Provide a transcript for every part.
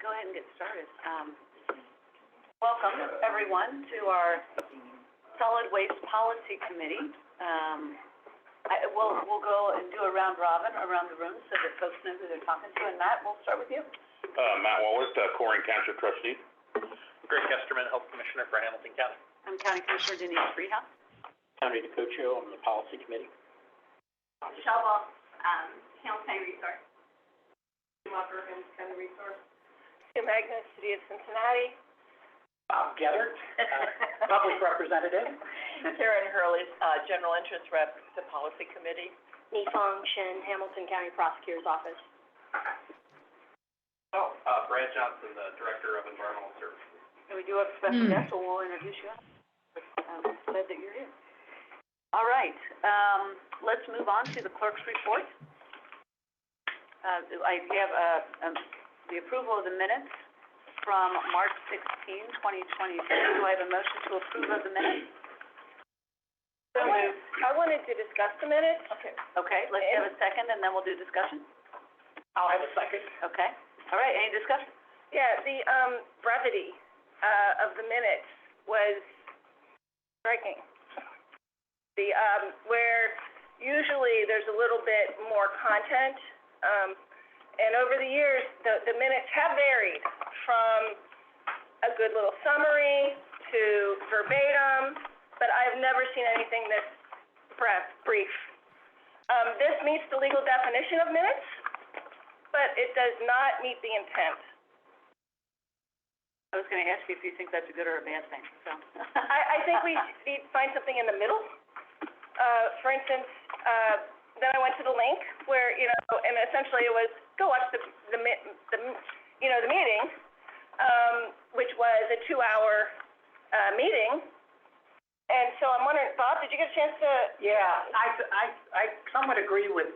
go ahead and get started. Welcome, everyone, to our Solid Waste Policy Committee. We'll go and do a round robin around the room so that folks know who they're talking to. And Matt, we'll start with you. Matt Wallace, Corning Township Trustee. Greg Kesterman, Health Commissioner for Hamilton County. I'm County Commissioner Denise Freehouse. County DeCocho on the Policy Committee. Michelle Ball, Hamilton County Resource. Walker, Hamilton County Resource. Tim Agnes, City of Cincinnati. Bob Gethert, Public Representative. Karen Hurley, General Interest Rep to Policy Committee. Nifong Shen, Hamilton County Prosecutor's Office. Brad Johnson, the Director of Environmental Services. And we do have a special guest, so we'll introduce you. Glad that you're here. All right, let's move on to the clerk's report. I have the approval of the minutes from March 16, 2022. Do I have a motion to approve of the minutes? I wanted to discuss the minutes. Okay, let's have a second and then we'll do discussion. I'll have a second. Okay, all right, any discussion? Yeah, the brevity of the minutes was striking. The where usually there's a little bit more content, and over the years the minutes have varied from a good little summary to verbatim, but I've never seen anything this brief. This meets the legal definition of minutes, but it does not meet the intent. I was going to ask you if you think that's a good or a bad thing. So. I think we need to find something in the middle. For instance, then I went to the link where, and essentially it was go watch the meeting, which was a 2-hour meeting. And so I'm wondering, Bob, did you get a chance to? Yeah, I somewhat agree with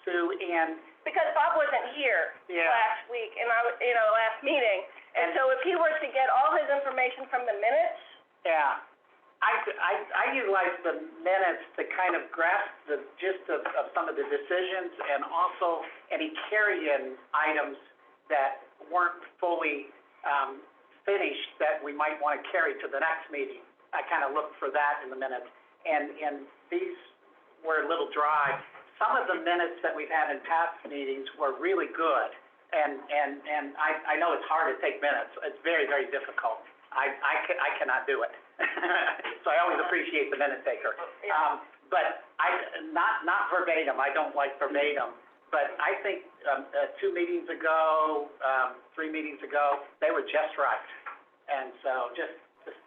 Sue, and because Bob wasn't here last week, and last meeting, and so if he were to get all his information from the minutes. Yeah. I utilize the minutes to kind of grasp the gist of some of the decisions and also any carry-in items that weren't fully finished that we might want to carry to the next meeting. I kind of looked for that in the minutes, and these were a little dry. Some of the minutes that we've had in past meetings were really good, and I know it's hard to take minutes. It's very, very difficult. I cannot do it. So I always appreciate the minute taker. But not verbatim. I don't like verbatim. But I think 2 meetings ago, 3 meetings ago, they were just right. And so just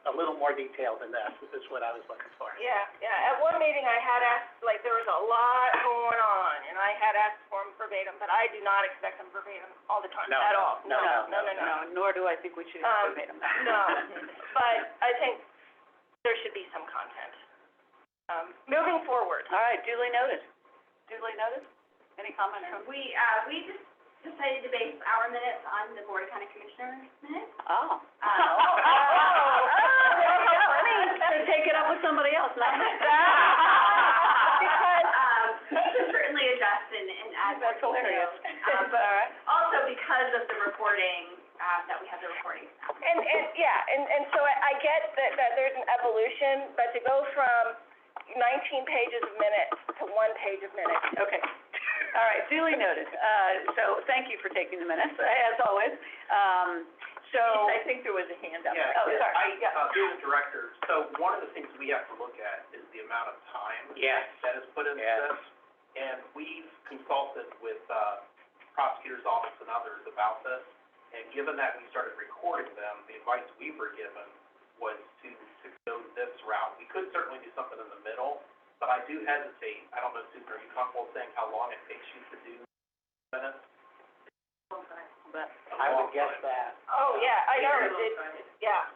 a little more detail than this is what I was looking for. Yeah. At one meeting I had asked, there was a lot going on, and I had asked for them verbatim, but I do not expect them verbatim all the time at all. No. Nor do I think we should have verbatim. No, but I think there should be some content. Moving forward. All right, duly noted. Any comments from? We just decided to base our minutes on the Board of County Commissioners minutes. Oh. Funny. So take it up with somebody else, not me. Because we can certainly adjust and add more That's hilarious. details. But also because of the reporting, that we have the recording. And so I get that there's an evolution, but to go from 19 pages of minutes to 1 page of minutes. Okay. All right, duly noted. So thank you for taking the minutes, as always. I think there was a hand up. Yeah, Sorry. Being the director, so one of the things we have to look at is the amount of time that is put into this. And we've consulted with prosecutor's office and others about this. And given that we started recording them, the advice we were given was to go this route. We could certainly do something in the middle, but I do hesitate. I don't know, Susan, are you comfortable saying how long it takes you to do minutes? I would guess that. Oh, yeah, I know.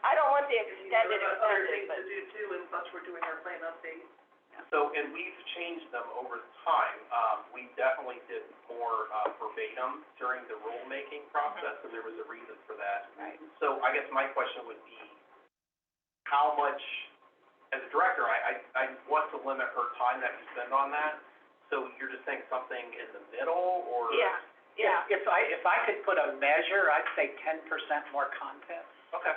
I don't want the extended. Other things to do too, and plus we're doing our plan update. So, and we've changed them over time. We definitely did more verbatim during the rulemaking process, and there was a reason for that. Right. So I guess my question would be, how much, as a director, I want to limit her time that we spend on that. So you're just saying something in the middle, or? Yeah. Yeah. If I could put a measure, I'd say 10% more content, Okay.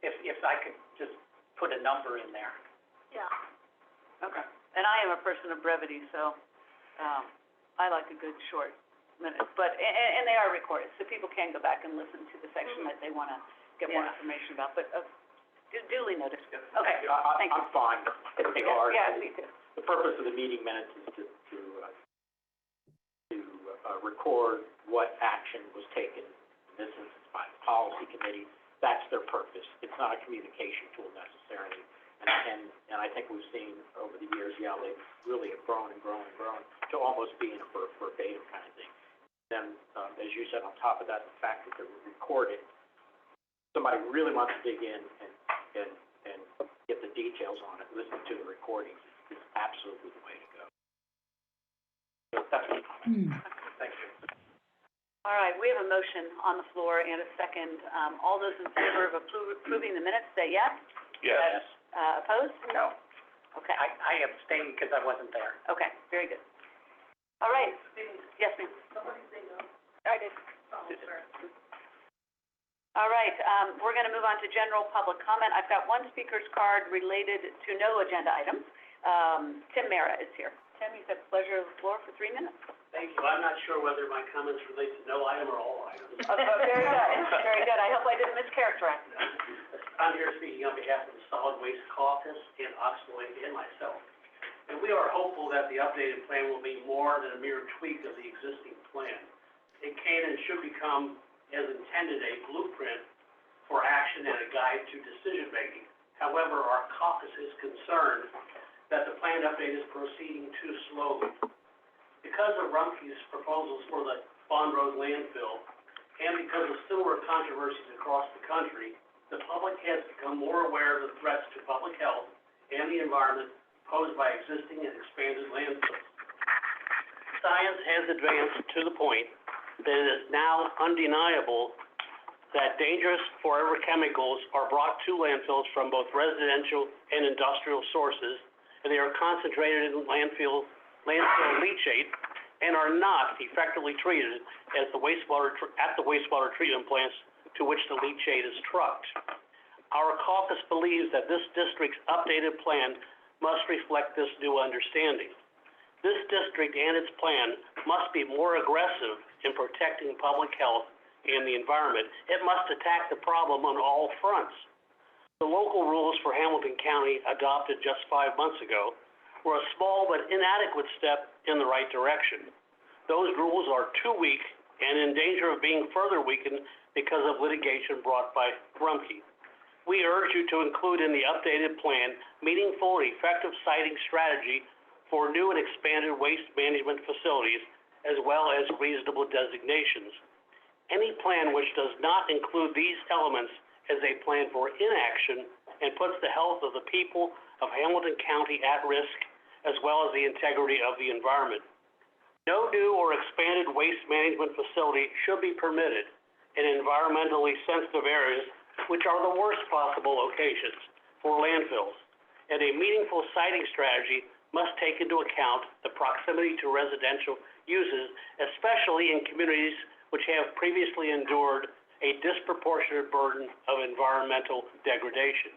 if I could just put a number in there. Yeah. Okay. And I am a person of brevity, so, I like a good short minute, but, and they are recorded, so people can go back and listen to the section that they wanna get more Yeah. information about, but, duly noted. Yes. Okay, thank you. I'm fine. They are. Yeah, me too. The purpose of the meeting minutes is to record what action was taken, in this instance by the policy committee. That's their purpose. It's not a communication tool necessarily. And I think we've seen over the years, yeah, they really have grown and grown and grown to almost being a verbatim kind of thing. Then, as you said, on top of that, the fact that they're recorded, somebody really wants to dig in and get the details on it, listen to the recordings is absolutely the way to go. So that's my comment. Thank you. All right, we have a motion on the floor and a second. All those in favor of approving the minutes, say yes. Yes. Opposed? No. Okay, I abstained because I wasn't there. okay, very good. All right. Yes, ma'am. I did. All right, we're gonna move on to general public comment. I've got one speaker's card related to no agenda items. Tim Mara is here. Tim, you have the pleasure of the floor for 3 minutes. Thank you. I'm not sure whether my comments relate to no item or all items. Very good, very good. I hope I didn't mischaracterize. I'm here speaking on behalf of the Solid Waste Caucus and Oxbow and myself. And we are hopeful that the updated plan will be more than a mere tweak of the existing plan. It can and should become, as intended, a blueprint for action and a guide to decision-making. However, our caucus is concerned that the planned update is proceeding too slowly. Because of Rumpke's proposals for the Bond Road landfill, and because of similar controversies across the country, the public has become more aware of the threats to public health and the environment posed by existing and expanded landfills. Science has advanced to the point that it is now undeniable that dangerous forever chemicals are brought to landfills from both residential and industrial sources, and they are concentrated in landfill leachate and are not effectively treated as the wastewater treatment plants to which the leachate is trucked. Our caucus believes that this district's updated plan must reflect this new understanding. This district and its plan must be more aggressive in protecting public health and the environment. It must attack the problem on all fronts. The local rules for Hamilton County, adopted just 5 months ago, were a small but inadequate step in the right direction. Those rules are too weak and in danger of being further weakened because of litigation brought by Rumpke. We urge you to include in the updated plan meaningful and effective siting strategy for new and expanded waste management facilities, as well as reasonable designations. Any plan which does not include these elements as a plan for inaction and puts the health of the people of Hamilton County at risk, as well as the integrity of the environment. No new or expanded waste management facility should be permitted in environmentally sensitive areas, which are the worst possible locations for landfills. And a meaningful siting strategy must take into account the proximity to residential uses, especially in communities which have previously endured a disproportionate burden of environmental degradation.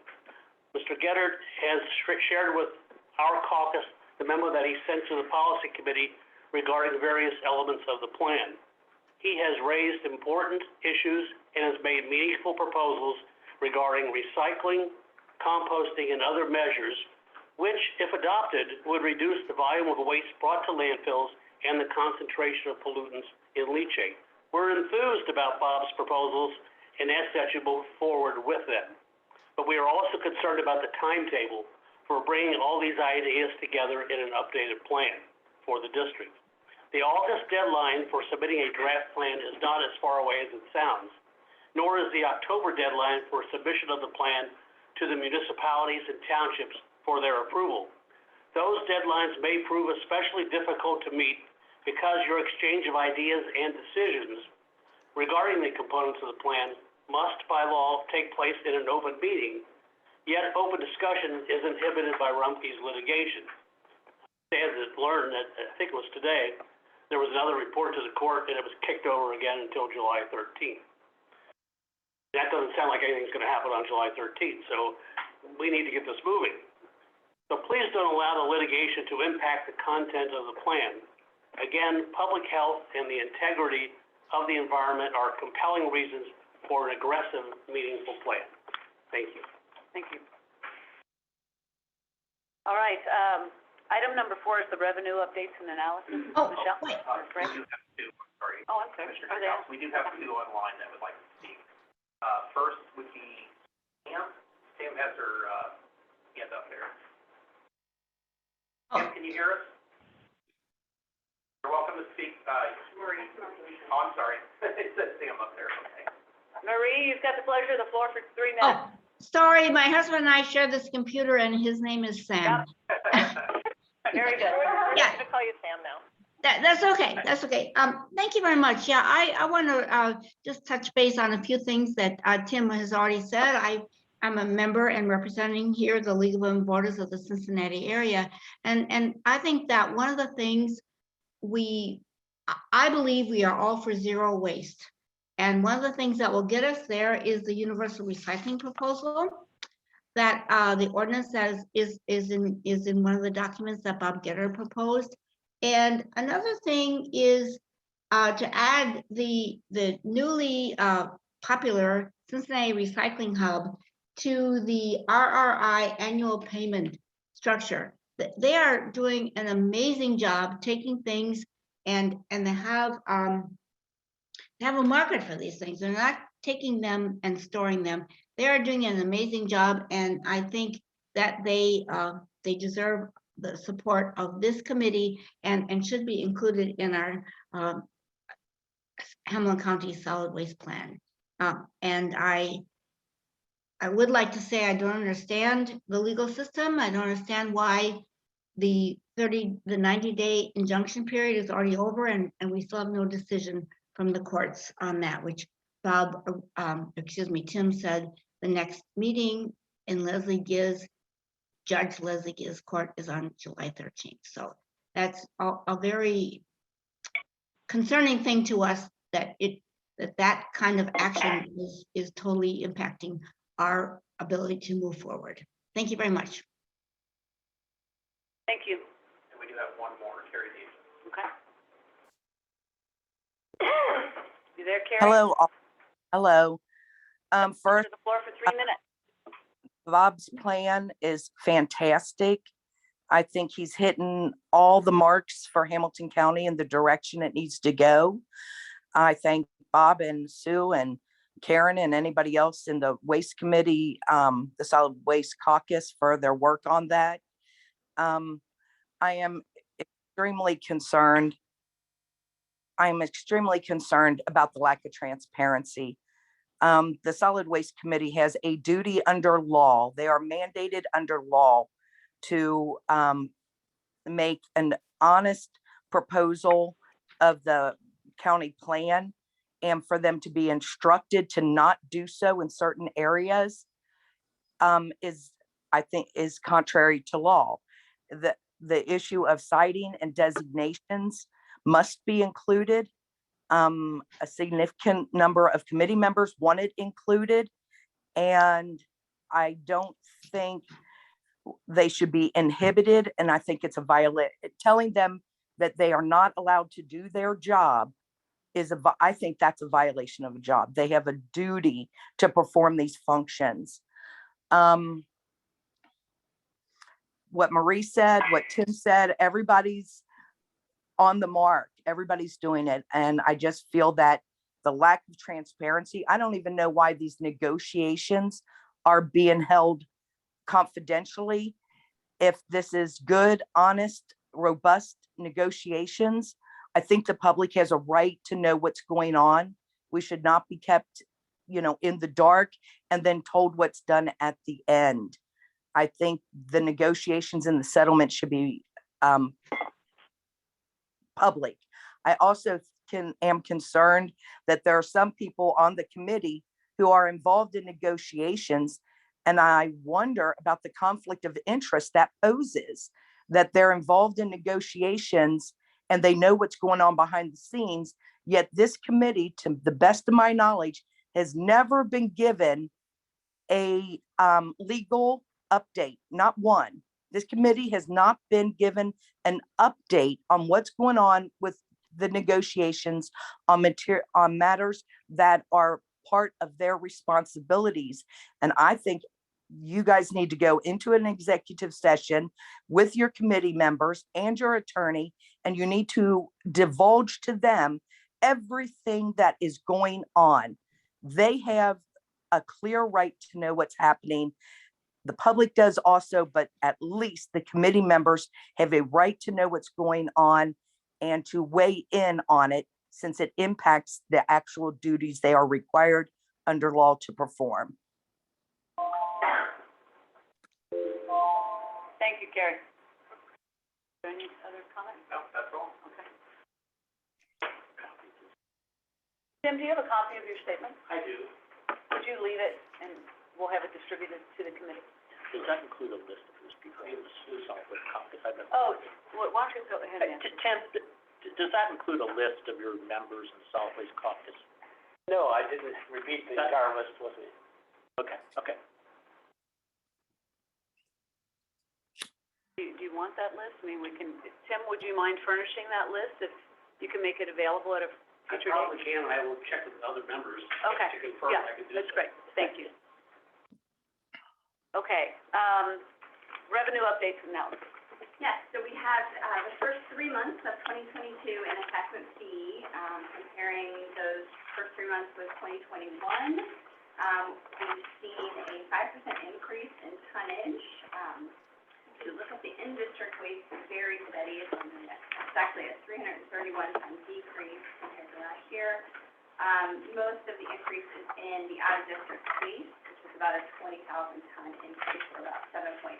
Mr. Geddard has shared with our caucus the memo that he sent to the policy committee regarding various elements of the plan. He has raised important issues and has made meaningful proposals regarding recycling, composting, and other measures, which, if adopted, would reduce the volume of waste brought to landfills and the concentration of pollutants in leachate. We're enthused about Bob's proposals and ask that you move forward with them. But we are also concerned about the timetable for bringing all these ideas together in an updated plan for the district. The August deadline for submitting a draft plan is not as far away as it sounds, nor is the October deadline for submission of the plan to the municipalities and townships for their approval. Those deadlines may prove especially difficult to meet because your exchange of ideas and decisions regarding the components of the plan must by law take place in an open meeting, yet open discussion is inhibited by Rumpke's litigation. As it learned, I think it was today, there was another report to the court, and it was kicked over again until July 13th. That doesn't sound like anything's gonna happen on July 13th, so we need to get this moving. So please don't allow the litigation to impact the content of the plan. Again, public health and the integrity of the environment are compelling reasons for an aggressive, meaningful plan. Thank you. Thank you. All right, item number 4 is the revenue updates and analysis. Oh, Michelle? wait. We do have two, sorry. Oh, I'm sorry. Commissioner Are they? House, we do have two online that would like to speak. First would be Sam. Sam has her, hand up there. Sam, can you hear us? You're welcome to speak, Marie. Oh, I'm sorry. It said Sam up there, okay. Marie, you've got the pleasure of the floor for 3 minutes. Oh, sorry, my husband and I share this computer and his name is Sam. Very good. We're Yeah. just gonna call you Sam now. That's okay, that's okay. Thank you very much. Yeah, I want to just touch base on a few things that Tim has already said. I'm a member and representing here the League of Women Voters of the Cincinnati area. And I think that one of the things I believe we are all for zero waste. And one of the things that will get us there is the universal recycling proposal that the ordinance that is in one of the documents that Bob Getter proposed. And another thing is to add the newly popular Cincinnati Recycling Hub to the RRI annual payment structure. They are doing an amazing job taking things and they have a market for these things. They're not taking them and storing them. They are doing an amazing job, and I think that they deserve the support of this committee and should be included in our Hamilton County Solid Waste Plan. And I would like to say I don't understand the legal system. I don't understand why the 90-day injunction period is already over and we still have no decision from the courts on that, which Tim said the next meeting in Judge Leslie Gibbs' court is on July 13th. So that's a very concerning thing to us that kind of action is totally impacting our ability to move forward. Thank you very much. Thank you. And we do have one more, Carrie Davis. Okay. You there, Carrie? Hello, hello. First, The floor for 3 minutes. Bob's plan is fantastic. I think he's hitting all the marks for Hamilton County in the direction it needs to go. I thank Bob and Sue and Karen and anybody else in the Waste Committee, the Solid Waste Caucus for their work on that. I am extremely concerned. I'm extremely concerned about the lack of transparency. The Solid Waste Committee has a duty under law. They are mandated under law to make an honest proposal of the county plan, and for them to be instructed to not do so in certain areas I think is contrary to law. The issue of citing and designations must be included. A significant number of committee members want it included, and I don't think they should be inhibited. And I think it's telling them that they are not allowed to do their job I think that's a violation of a job. They have a duty to perform these functions. What Marie said, what Tim said, everybody's on the mark. Everybody's doing it. And I just feel that the lack of transparency, I don't even know why these negotiations are being held confidentially. If this is good, honest, robust negotiations, I think the public has a right to know what's going on. We should not be kept, in the dark and then told what's done at the end. I think the negotiations and the settlement should be public. I also am concerned that there are some people on the committee who are involved in negotiations, and I wonder about the conflict of interest that poses, that they're involved in negotiations and they know what's going on behind the scenes. Yet this committee, to the best of my knowledge, has never been given a legal update, not one. This committee has not been given an update on what's going on with the negotiations on matters that are part of their responsibilities. And I think you guys need to go into an executive session with your committee members and your attorney, and you need to divulge to them everything that is going on. They have a clear right to know what's happening. The public does also, but at least the committee members have a right to know what's going on and to weigh in on it, since it impacts the actual duties they are required under law to perform. Thank you, Carrie. Any other comments? No, that's all. Okay. Tim, do you have a copy of your statement? I do. Would you leave it and we'll have it distributed to the committee? Does that include a list of those people in the software copy? Oh, why don't you go ahead and answer? Tim, does that include a list of your members in the solid waste caucus? No, I didn't repeat the entire list with me. Okay. Do you want that list? I mean, we can, Tim, would you mind furnishing that list if you can make it available at a I future date? probably can, I will check with other members Okay, to confirm yeah, I can do that's so. great, thank you. Okay, revenue updates now. Yes, so we have, the first 3 months of 2022 in assessment fee, comparing those first 3 months with 2021. We've seen a 5% increase in tonnage. If you look at the in-district waste, it's very steady. It's actually a 331 ton decrease compared to last year. Most of the increase is in the out-of-district waste, which is about a 20,000 ton increase, or about 7.6%.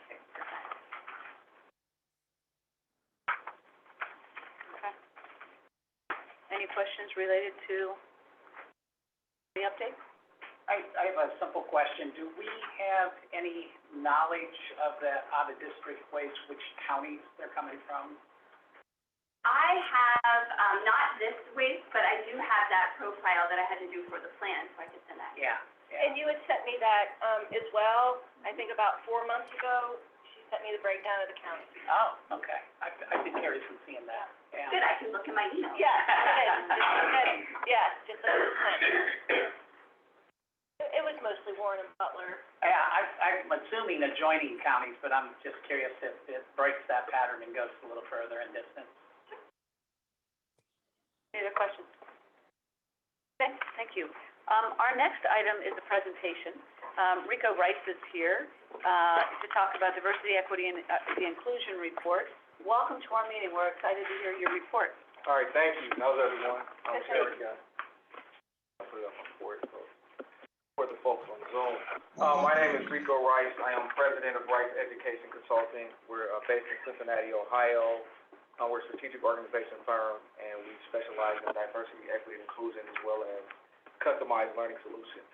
Okay. Any questions related to the update? I have a simple question. Do we have any knowledge of that out-of-district waste, which counties they're coming from? I have, not this waste, but I do have that profile that I had to do for the plan, so I could send that. Yeah. And you had sent me that, as well, I think about 4 months ago. She sent me the breakdown of the county. Oh, okay. I've been curious in seeing that. Yeah. Good, I can look in my email. Yeah, just look at it. It was mostly Warren and Butler. Yeah, I'm assuming adjoining counties, but I'm just curious if it breaks that pattern and goes a little further in distance. Any other questions? Okay, thank you. Our next item is a presentation. Rico Rice is here, to talk about diversity, equity, and the inclusion report. Welcome to our meeting. We're excited to hear your report. All right, thank you. How's everyone? I'm Good, Terry again. I'll put it up on the board for the folks on Zoom. My name is Rico Rice. I am president of Rice Education Consulting. We're based in Cincinnati, Ohio. We're a strategic organization firm, and we specialize in diversity, equity, and inclusion, as well as customized learning solutions.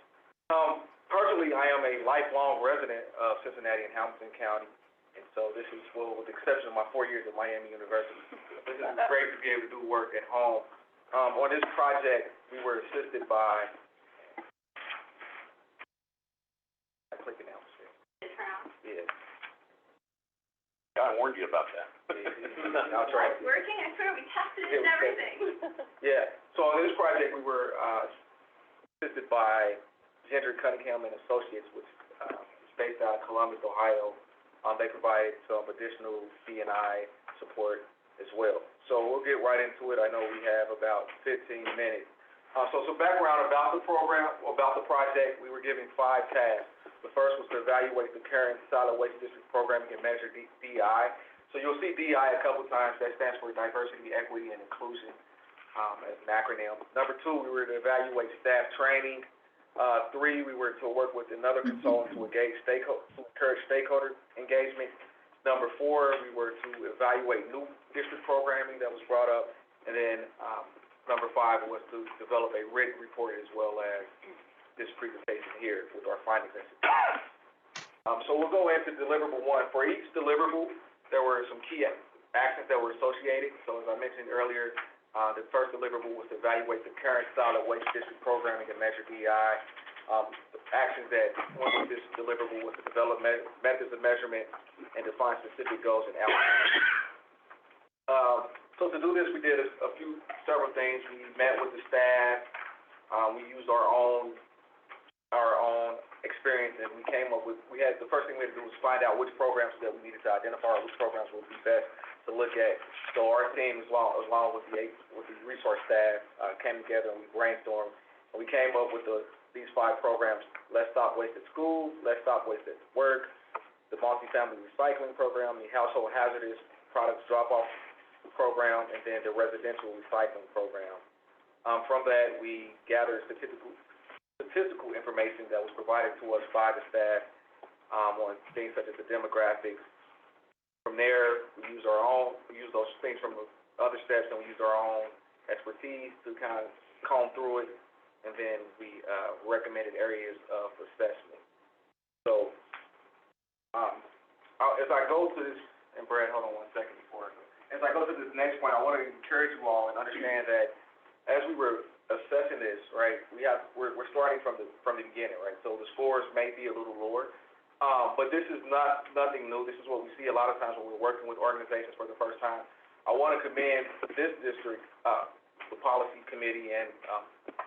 Personally, I am a lifelong resident of Cincinnati and Hamilton County, and so this is, well, with the exception of my 4 years at Miami University, this is great to be able to do work at home. On this project, we were assisted by, I'm clicking out. Yeah. I warned you about that. I'll try. It's working, I swear, we tested it and everything. Yeah, so on this project, we were assisted by Hendrick Cunningham and Associates, which is based out of Columbus, Ohio. They provide some additional B&I support as well. So we'll get right into it. I know we have about 15 minutes. So some background about the program, about the project. We were given 5 tasks. The first was to evaluate the current solid waste district programming and measure DI. So you'll see DI a couple times. That stands for diversity, equity, and inclusion, as an acronym. Number 2, we were to evaluate staff training. 3, we were to work with another consultant to encourage stakeholder engagement. Number 4, we were to evaluate new district programming that was brought up. And then, number 5 was to develop a written report as well as this presentation here with our findings. So we'll go into deliverable 1. For each deliverable, there were some key actions that were associated. So as I mentioned earlier, the first deliverable was to evaluate the current solid waste district programming and measure DEI. Actions that went with this deliverable was to develop methods of measurement and define specific goals and outcomes. So to do this, we did several things. We met with the staff. We used our own experience, and we came up with, the first thing we had to do was find out which programs that we needed to identify, or which programs would be best to look at. So our team, along with the resource staff, came together and we brainstormed, and we came up with these 5 programs: Let's Stop Waste at School, Let's Stop Waste at Work, the Multifamily Recycling Program, the Household Hazardous Products Drop-Off Program, and then the Residential Recycling Program. From that, we gathered statistical information that was provided to us by the staff on things such as the demographics. From there, we used those things from the other steps, and we used our own expertise to kind of comb through it, and then we recommended areas of assessment. So, as I go to this, and Brad, hold on one second before I go. As I go to this next point, I want to encourage you all and understand that as we were assessing this, right, we're starting from the beginning, right? So the scores may be a little lower, but this is nothing new. This is what we see a lot of times when we're working with organizations for the first time. I want to commend this district, the policy committee, and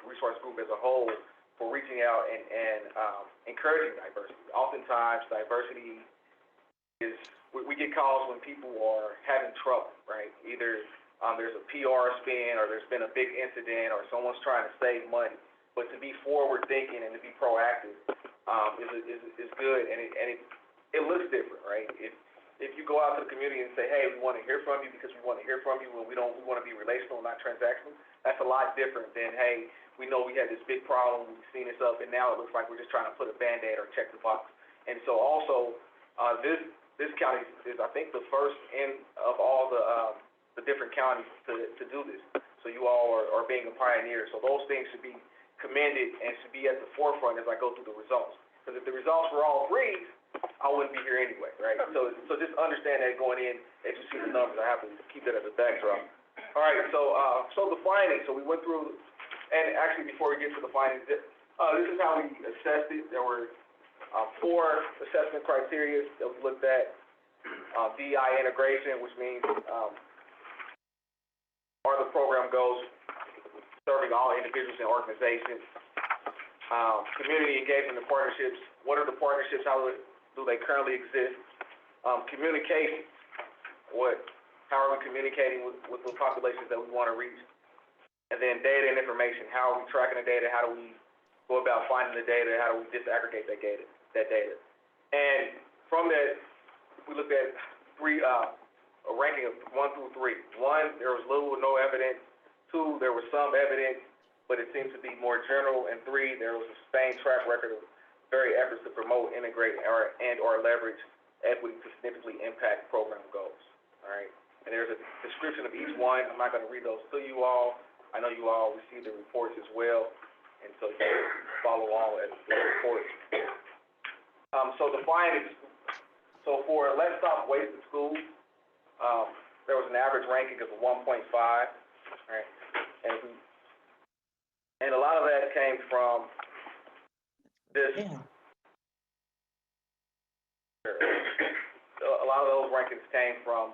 resource group as a whole for reaching out and encouraging diversity. Oftentimes, diversity is, we get calls when people are having trouble, right? Either there's a PR spin, or there's been a big incident, or someone's trying to save money. But to be forward thinking and to be proactive is good, and it looks different, right? If you go out to the community and say, hey, we want to hear from you because we want to hear from you, and we want to be relational, not transactional, that's a lot different than, hey, we know we had this big problem, we've seen this up, and now it looks like we're just trying to put a Band-Aid or check the box. And so also, this county is, I think, the first of all the different counties to do this. So you all are being a pioneer. So those things should be commended and should be at the forefront as I go through the results. Because if the results were all threes, I wouldn't be here anyway, right? So just understand that going in, as you see the numbers, I have to keep that as a backdrop. All right, so the findings. So we went through, and actually before we get to the findings, this is how we assessed it. There were 4 assessment criteria that we looked at. DI integration, which means are the program goals serving all individuals and organizations. Community engagement and partnerships. What are the partnerships? How do they currently exist? Communication. How are we communicating with the populations that we want to reach? And then data and information. How are we tracking the data? How do we go about finding the data? How do we disaggregate that data? And from that, we looked at a ranking of 1 through 3. 1, there was little or no evidence. 2, there was some evidence, but it seems to be more general. And 3, there was a sustained track record of very efforts to promote, integrate, or leverage equity to significantly impact program goals. All right. And there's a description of each one. I'm not going to read those to you all. I know you all received the reports as well, and so you can follow along at the reports. So the findings. So for Let's Stop Waste at School, there was an average ranking of a 1.5, right? And a lot of that came from this. Yeah. A lot of those rankings came from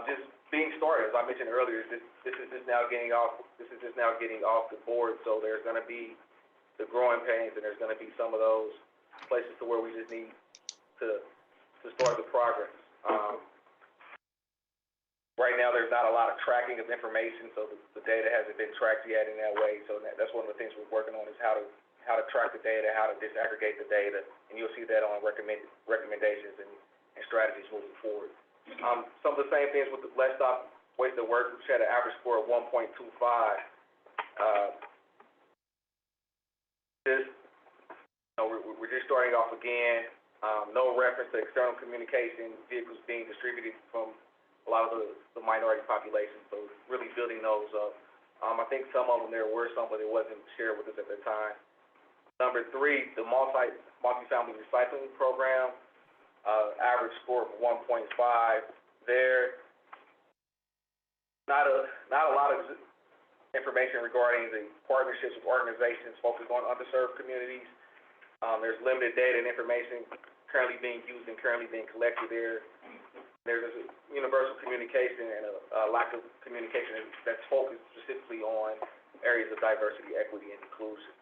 just being started. As I mentioned earlier, this is just now getting off. This is just now getting off the board. So there's going to be the growing pains, and there's going to be some of those places to where we just need to start the progress. Right now, there's not a lot of tracking of information, so the data hasn't been tracked yet in that way. So that's one of the things we're working on is how to track the data, how to disaggregate the data, and you'll see that on recommendations and strategies moving forward. Some of the same things with the Let's Stop Waste at Work, which had an average score of 1.25. We're just starting off again. No reference to external communication vehicles being distributed from a lot of the minority population, so really building those up. I think some of them there were some, but it wasn't shared with us at the time. Number 3, the multifamily recycling program, average score of 1.5 there. not a lot of information regarding the partnerships with organizations focused on underserved communities. There's limited data and information currently being used and currently being collected there. There's a universal communication and a lack of communication that's focused specifically on areas of diversity, equity, and inclusion.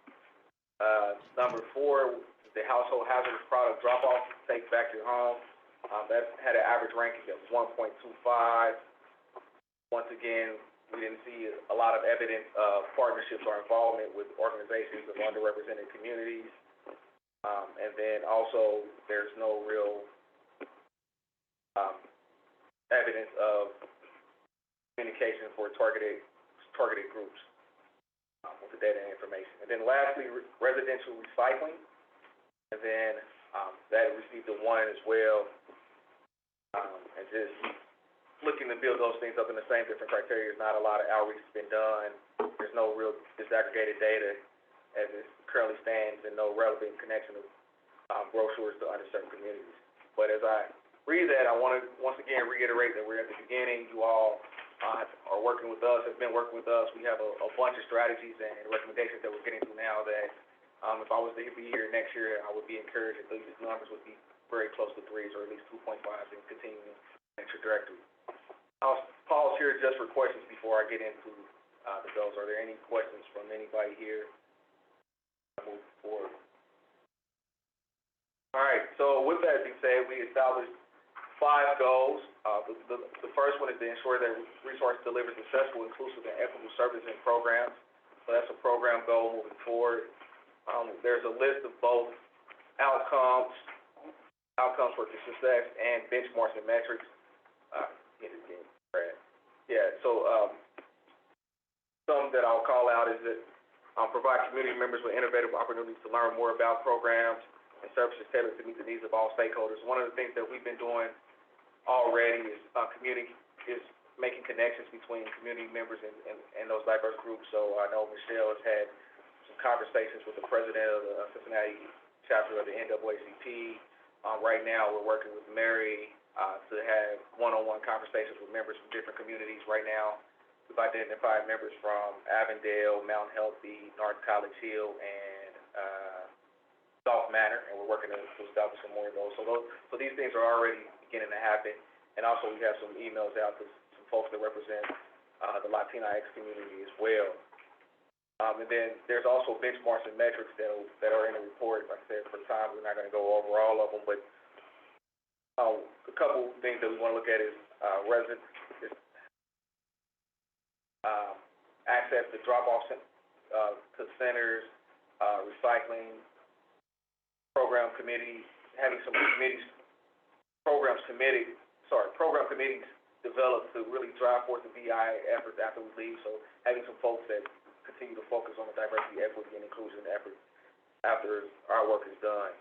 Number 4, the household hazardous product drop-off, take back your home. That had an average ranking of 1.25. Once again, we didn't see a lot of evidence of partnerships or involvement with organizations of underrepresented communities. And then also, there's no real evidence of communication for targeted groups with the data and information. And then lastly, residential recycling. And then that received a 1 as well. And just looking to build those things up in the same different criteria. There's not a lot of outreach has been done. There's no real disaggregated data as it currently stands, and no relevant connection of brochures to underserved communities. But as I read that, I want to once again reiterate that we're at the beginning. You all are working with us, have been working with us. We have a bunch of strategies and recommendations that we're getting through now that if I was to be here next year, I would be encouraged that these numbers would be very close to 3s or at least 2.5s and continuing that trajectory. I'll pause here just for questions before I get into the goals. Are there any questions from anybody here? I'll move forward. All right, so with that being said, we established 5 goals. The first one is to ensure that resource delivers successful, inclusive, and equitable services and programs. So that's a program goal moving forward. There's a list of both outcomes for success and benchmarks and metrics. Some that I'll call out is that provide community members with innovative opportunities to learn more about programs and services tailored to meet the needs of all stakeholders. One of the things that we've been doing already is making connections between community members and those diverse groups. So I know Michelle has had some conversations with the president of the Cincinnati chapter of the NAACP. Right now, we're working with Mary to have one-on-one conversations with members from different communities. Right now, we've identified members from Avondale, Mount Healthy, North College Hill, and South Manor, and we're working to establish some more of those. So these things are already beginning to happen. And also, we have some emails out to some folks that represent the Latinx community as well. And then there's also benchmarks and metrics that are in the report. Like I said, for time, we're not going to go over all of them, but a couple things that we want to look at is access to drop-off to centers, recycling, program committees, having some program committees developed to really drive forth the BI efforts after we leave. So having some folks that continue to focus on the diversity, equity, and inclusion effort after our work is done.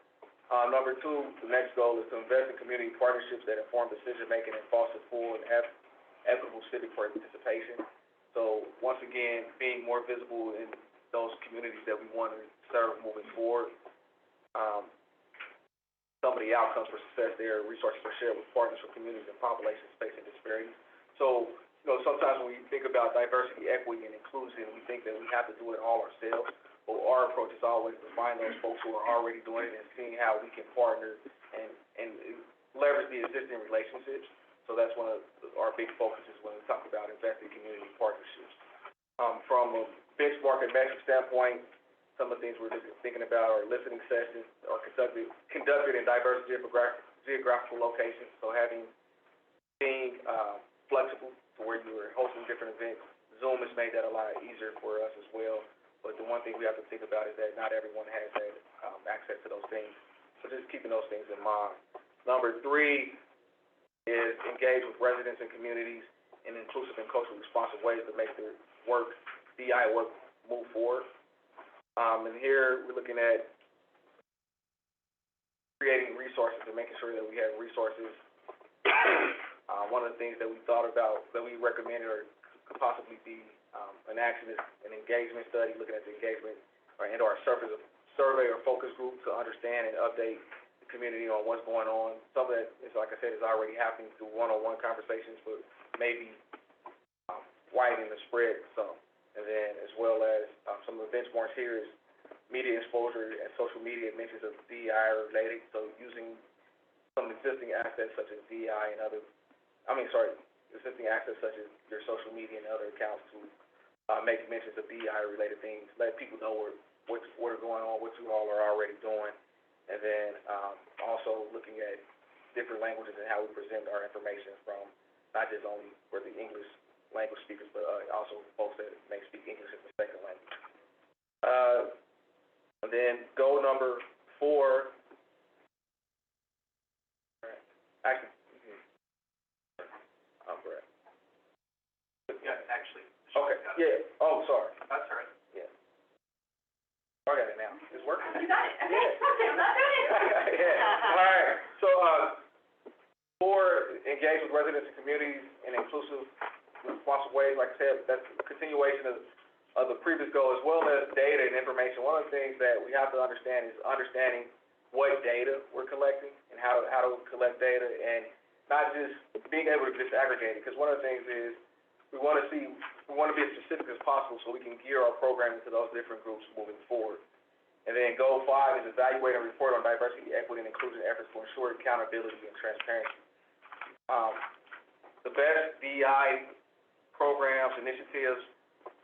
Number 2, the next goal is to invest in community partnerships that inform decision-making and foster full and equitable civic participation. So once again, being more visible in those communities that we want to serve moving forward. Some of the outcomes for success there, resources are shared with partners from communities and populations facing disparities. So, sometimes when we think about diversity, equity, and inclusion, we think that we have to do it all ourselves. But our approach is always to find those folks who are already doing it and seeing how we can partner and leverage the existing relationships. So that's one of our big focuses when we talk about investing in community partnerships. From a benchmark and metric standpoint, some of the things we're thinking about are listening sessions are conducted in diverse geographical locations. So being flexible to where you are hosting different events. Zoom has made that a lot easier for us as well. But the one thing we have to think about is that not everyone has that access to those things. So just keeping those things in mind. Number 3 is engage with residents and communities in inclusive and culturally responsive ways to make the BI work move forward. And here we're looking at creating resources and making sure that we have resources. One of the things that we thought about, that we recommended or could possibly be an action is an engagement study, looking at the engagement or survey or focus group to understand and update the community on what's going on. Some of that is, like I said, is already happening through one-on-one conversations, but maybe widening the spread some. And then as well as, some of the benchmarks here is media exposure and social media mentions of DEI related, so using some existing assets such as DEI and existing assets such as your social media and other accounts to make mentions of DEI related things, let people know what are going on, what you all are already doing, and then also looking at different languages and how we present our information from not just only for the English language speakers, but also folks that may speak English as a second language. And then goal number 4. Actually, I'm correct. Yeah, actually. Okay, yeah, oh, sorry, That's all right. yeah. I got it now, it's working. You got it, okay, Yeah. okay, I'm not doing it. Yeah, all right, so, 4, engage with residents and communities in inclusive, responsive ways. Like I said, that's a continuation of the previous goal, as well as data and information. One of the things that we have to understand is understanding what data we're collecting and how to collect data, and not just being able to disaggregate it, because one of the things is we want to be as specific as possible so we can gear our programming to those different groups moving forward. And then goal 5 is evaluate and report on diversity, equity, and inclusion efforts to ensure accountability and transparency. The best DEI programs, initiatives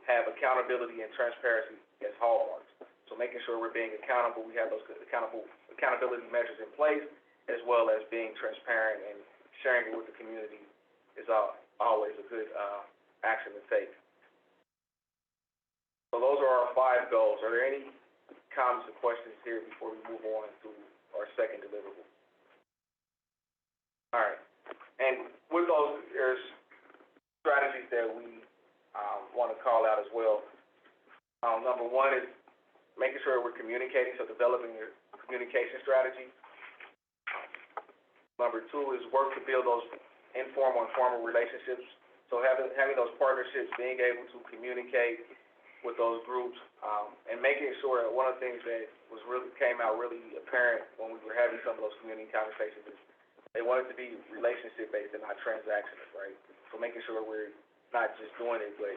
have accountability and transparency as hallmarks. So making sure we're being accountable, we have those accountability measures in place, as well as being transparent and sharing it with the community is always a good action to take. So those are our 5 goals. Are there any comments or questions here before we move on to our second deliverable? All right. And with those, there's strategies that we want to call out as well. Number 1 is making sure we're communicating, so developing your communication strategy. Number 2 is work to build those informal and formal relationships. So having those partnerships, being able to communicate with those groups, and making sure that one of the things that came out really apparent when we were having some of those community conversations is they want it to be relationship based and not transactional, right? So making sure we're not just doing it, but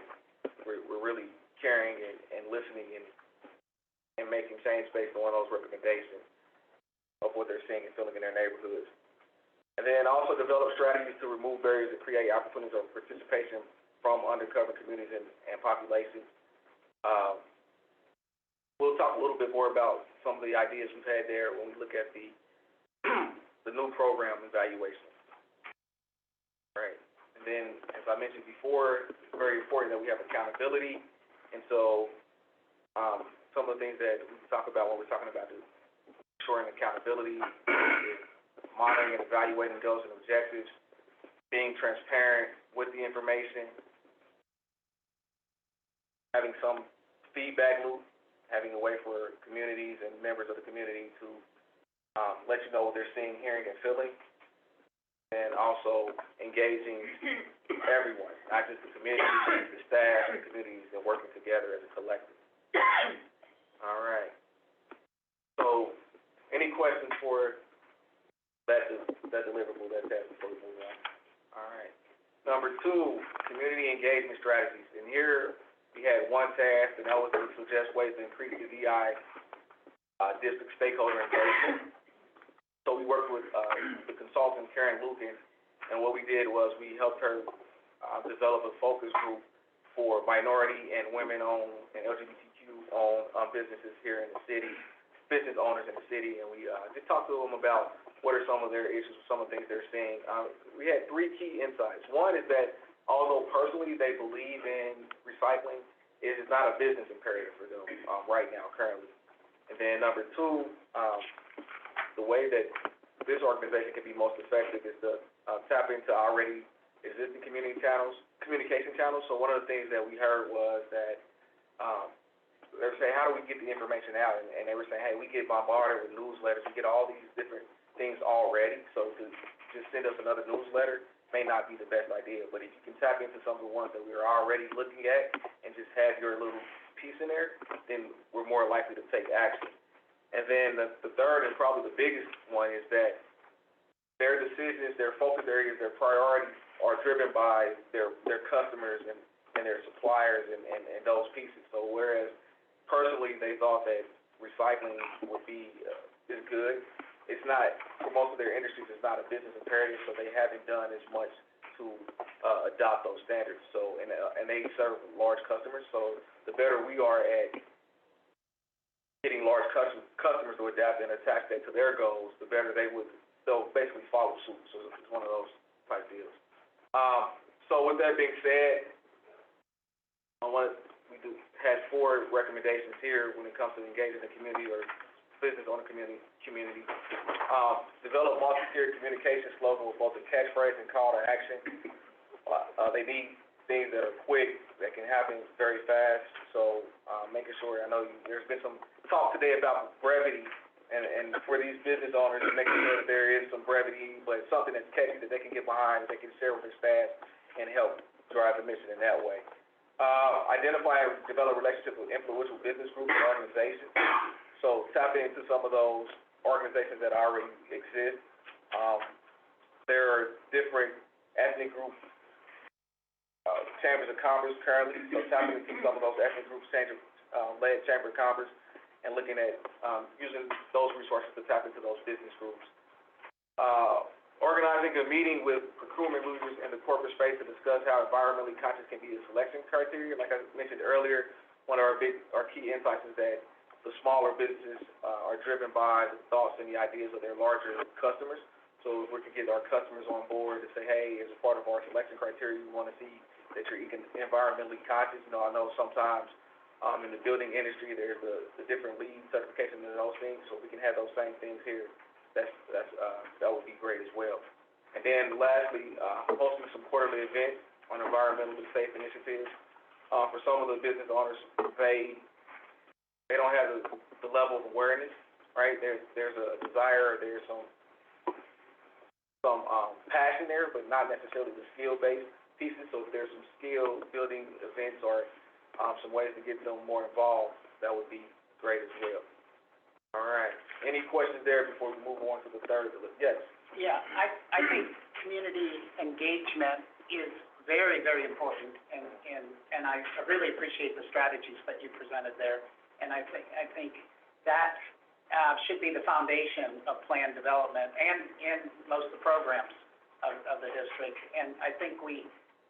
we're really caring and listening and making change based on those recommendations of what they're seeing and feeling in their neighborhoods. And then also develop strategies to remove barriers and create opportunities of participation from undercover communities and populations. We'll talk a little bit more about some of the ideas we've had there when we look at the new program evaluation. Right. And then, as I mentioned before, it's very important that we have accountability. And so, some of the things that we talk about when we're talking about ensuring accountability is monitoring and evaluating goals and objectives, being transparent with the information, having some feedback loop, having a way for communities and members of the community to let you know what they're seeing, hearing, and feeling, and also engaging everyone, not just the communities, the staff, and communities, and working together as a collective. All right. So, any questions for that deliverable that before we move on? All right. Number 2, community engagement strategies. And here we had one task, and that was to suggest ways to increase the DI district stakeholder engagement. So we worked with the consultant Karen Lucan, and what we did was we helped her develop a focus group for minority and women-owned and LGBTQ-owned businesses here in the city, business owners in the city, and we just talked to them about what are some of their issues, some of the things they're seeing. We had 3 key insights. One is that although personally they believe in recycling, it is not a business imperative for them right now, currently. And then number 2, the way that this organization can be most effective is to tap into already existing communication channels. So one of the things that we heard was that they were saying, how do we get the information out? And they were saying, hey, we get bombarded with newsletters, we get all these different things already, so to just send us another newsletter may not be the best idea. But if you can tap into some of the ones that we are already looking at and just have your little piece in there, then we're more likely to take action. And then the third and probably the biggest one is that their decisions, their focus areas, their priorities are driven by their customers and and their suppliers and those pieces. So whereas personally, they thought that recycling would be, is good, it's not, for most of their industries, it's not a business imperative, so they haven't done as much to, adopt those standards. So, and they serve large customers, so the better we are at getting large customers to adapt and attach that to their goals, the better they'll basically follow suit. So it's one of those type deals. So with that being said, had 4 recommendations here when it comes to engaging the community or business owner community. Develop multi-tiered communication slogan with both a catchphrase and call to action. They need things that are quick, that can happen very fast. So making sure, I know there's been some talk today about brevity, and for these business owners, making sure that there is some brevity, but something that's catchy that they can get behind, that they can share with their staff and help drive the mission in that way. Identify and develop relationships with influential business groups and organizations. So tap into some of those organizations that already exist. There are different ethnic groups, chambers of commerce currently, so tap into some of those ethnic groups, led chamber of commerce, and looking at using those resources to tap into those business groups. Organizing a meeting with procurement leaders in the corporate space to discuss how environmentally conscious can be a selection criteria. Like I mentioned earlier, one of our key insights is that the smaller businesses are driven by the thoughts and the ideas of their larger customers. So if we can get our customers on board to say, hey, as a part of our selection criteria, we want to see that you're environmentally conscious. I know sometimes in the building industry, there's the different LEED certifications and those things, so we can have those same things here. That would be great as well. And then lastly, hosting some quarterly events on environmentally safe initiatives. For some of the business owners, they don't have the level of awareness, right? There's a desire, there's some passion there, but not necessarily the skill-based pieces. So if there's some skill building events or some ways to get them more involved, that would be great as well. All right. Any questions there before we move on to the third? Yes. Yeah, I think community engagement is very, very important, and I really appreciate the strategies that you presented there. And I think that should be the foundation of plan development and most of the programs of the district. And I think we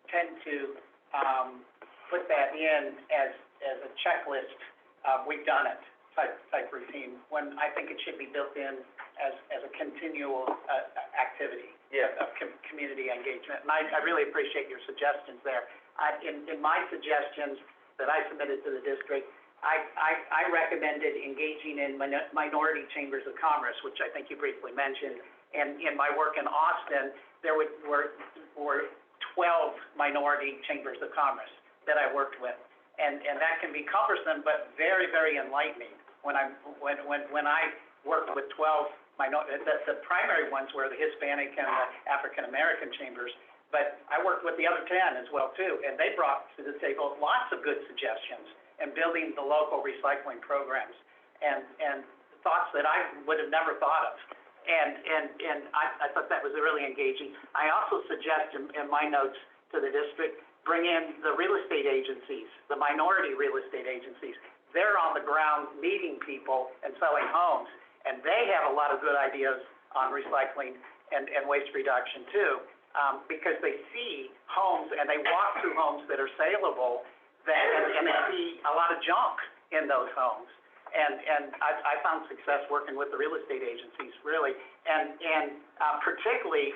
tend to put that in as a checklist, we've done it type routine, when I think it should be built in as a continual activity of community engagement. And I really appreciate your suggestions there. In my suggestions that I submitted to the district, I recommended engaging in minority chambers of commerce, which I think you briefly mentioned. And in my work in Austin, there were 12 minority chambers of commerce that I worked with. And that can be cumbersome, but very, very enlightening. When I worked with 12 the primary ones were the Hispanic and the African American chambers, but I worked with the other 10 as well too, and they brought to the table lots of good suggestions in building the local recycling programs and thoughts that I would have never thought of. And I thought that was really engaging. I also suggest in my notes to the district, bring in the real estate agencies, the minority real estate agencies. They're on the ground meeting people and selling homes, and they have a lot of good ideas on recycling and waste reduction too, because they see homes and they walk through homes that are saleable, and they see a lot of junk in those homes. And I found success working with the real estate agencies, really, and particularly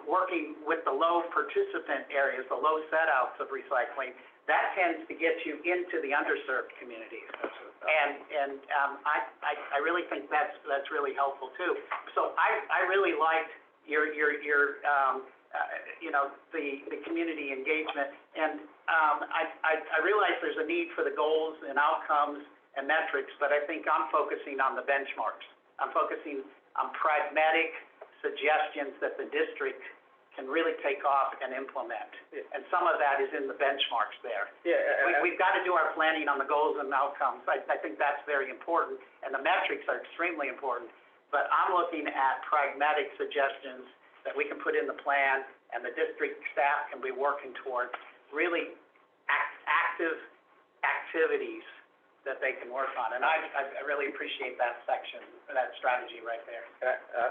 working with the low participant areas, the low set-outs of recycling. That tends to get you into the underserved communities. And I really think that's really helpful too. So I really liked your the community engagement, and I realize there's a need for the goals and outcomes and metrics, but I think I'm focusing on the benchmarks. I'm focusing on pragmatic suggestions that the district can really take off and implement. Yeah. And some of that is in the benchmarks there. Yeah. We've got to do our planning on the goals and outcomes. I think that's very important, and the metrics are extremely important. But I'm looking at pragmatic suggestions that we can put in the plan, and the district staff can be working toward really active activities that they can work on. And I really appreciate that section, or that strategy right there.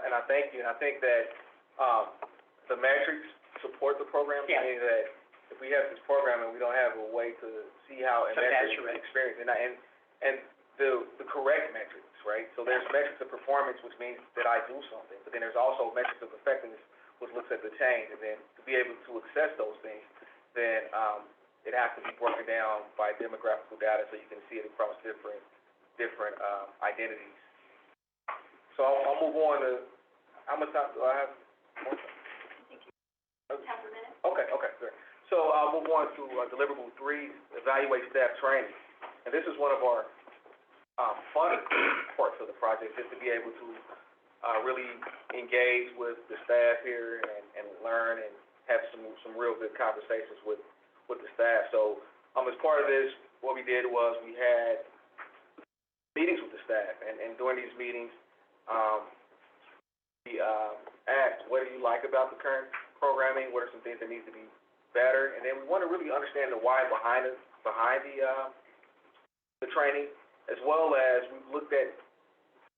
And I thank you, and I think that, the metrics support the program, Yeah. saying that if we have this program and we don't have a way to see how and To measure measure it. experience, and the correct metrics, right? So there's metrics of performance, which means that I do something, but then there's also metrics of effectiveness, which looks at the change, and then to be able to assess those things, then, it has to be broken down by demographical data, so you can see it across different, identities. So I'll move on to, how much time do I have? Half a minute. Okay, good. So I'll move on to deliverable 3, evaluate staff training. And this is one of our fun parts of the project, is to be able to really engage with the staff here and learn and have some real good conversations with the staff. So as part of this, what we did was we had meetings with the staff, and during these meetings, we asked, what do you like about the current programming? What are some things that need to be better? And then we want to really understand the why behind the training, as well as we've looked at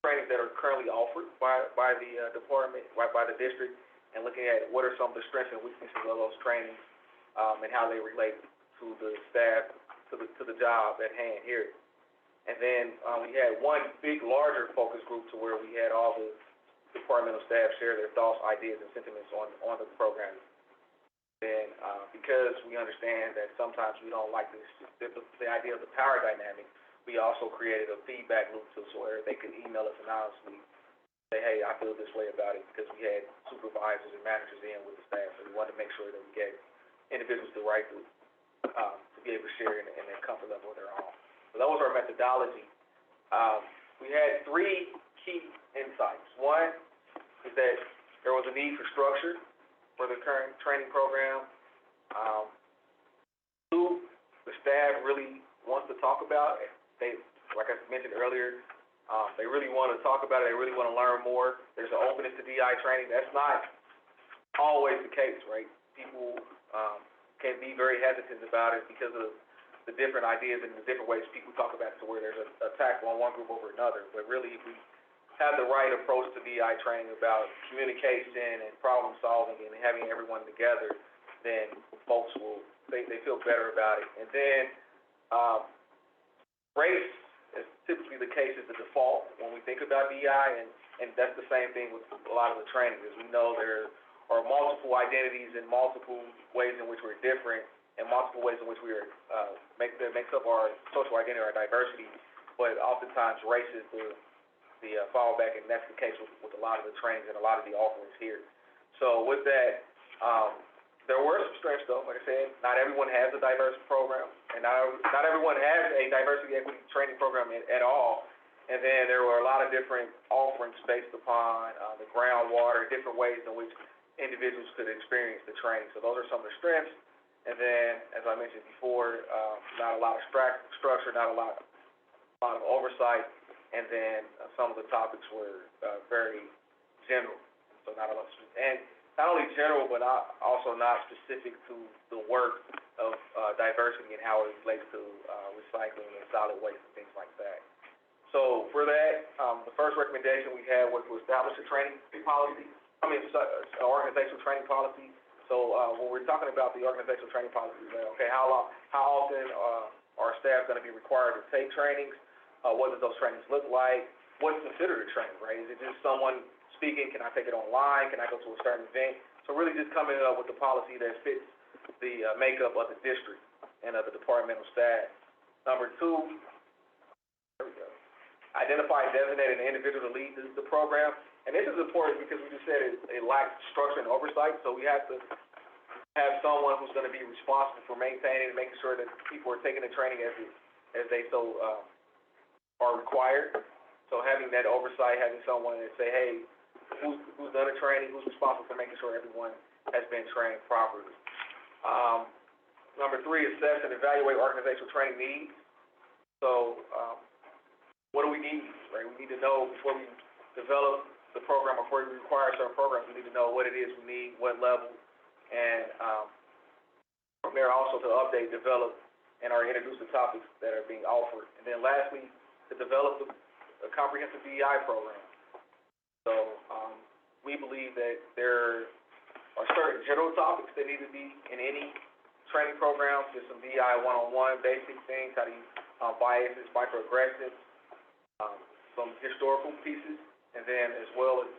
trainings that are currently offered by the department, by the district, and looking at what are some of the strengths and weaknesses of those trainings, and how they relate to the staff, to the job at hand here. And then we had one big, larger focus group to where we had all the departmental staff share their thoughts, ideas, and sentiments on the program. Then, because we understand that sometimes we don't like the idea of the power dynamic, we also created a feedback loop so where they could email us anonymously, say, hey, I feel this way about it, because we had supervisors and managers in with the staff, so we wanted to make sure that we gave individuals the right to be able to share in their comfort level of their own. So that was our methodology. We had 3 key insights. One is that there was a need for structure for the current training program. 2, the staff really wants to talk about it. They, like I mentioned earlier, they really want to talk about it. They really want to learn more. There's an openness to DI training. That's not always the case, right? People can be very hesitant about it because of the different ideas and the different ways people talk about it, to where there's an attack on one group over another. But really, if we have the right approach to DI training about communication and problem solving and having everyone together, then folks they feel better about it. And then race is typically the case as the default when we think about DI, and that's the same thing with a lot of the training, as we know there are multiple identities and multiple ways in which we're different, and multiple ways in which we are that makes up our social identity, our diversity, but oftentimes race is the fallback, and that's the case with a lot of the trainings and a lot of the offerings here. So with that, there were some strengths though. Like I said, not everyone has a diverse program, and not everyone has a diversity equity training program at all. And then there were a lot of different offerings based upon the groundwater, different ways in which individuals could experience the training. So those are some of the strengths. And then, as I mentioned before, not a lot of structure, not a lot of oversight, and then some of the topics were very general. So not a lot, and not only general, but also not specific to the work of diversity and how it relates to recycling and solid waste and things like that. So for that, the first recommendation we had was to establish a training policy. An organizational training policy. So when we're talking about the organizational training policy, okay, how often are staff going to be required to take trainings? What does those trainings look like? What's considered a training, right? Is it just someone speaking? Can I take it online? Can I go to a certain event? So really just coming up with the policy that fits the makeup of the district and of the departmental staff. Number 2, there we go. Identify and designate an individual to lead the program. And this is important because we just said it lacks structure and oversight, so we have to have someone who's going to be responsible for maintaining and making sure that people are taking the training as they so are required. So having that oversight, having someone that say, hey, who's done the training, who's responsible for making sure everyone has been trained properly. Number 3, assess and evaluate organizational training needs. So what do we need, right? We need to know before we develop the program, before we require certain programs, we need to know what it is we need, what level, and from there also to update, develop, and are introduced to topics that are being offered. And then lastly, to develop a comprehensive DEI program. So, we believe that there are certain general topics that need to be in any training program, just some DEI one-on-one basic things, how do you, biases, microaggressions, some historical pieces, and then as well as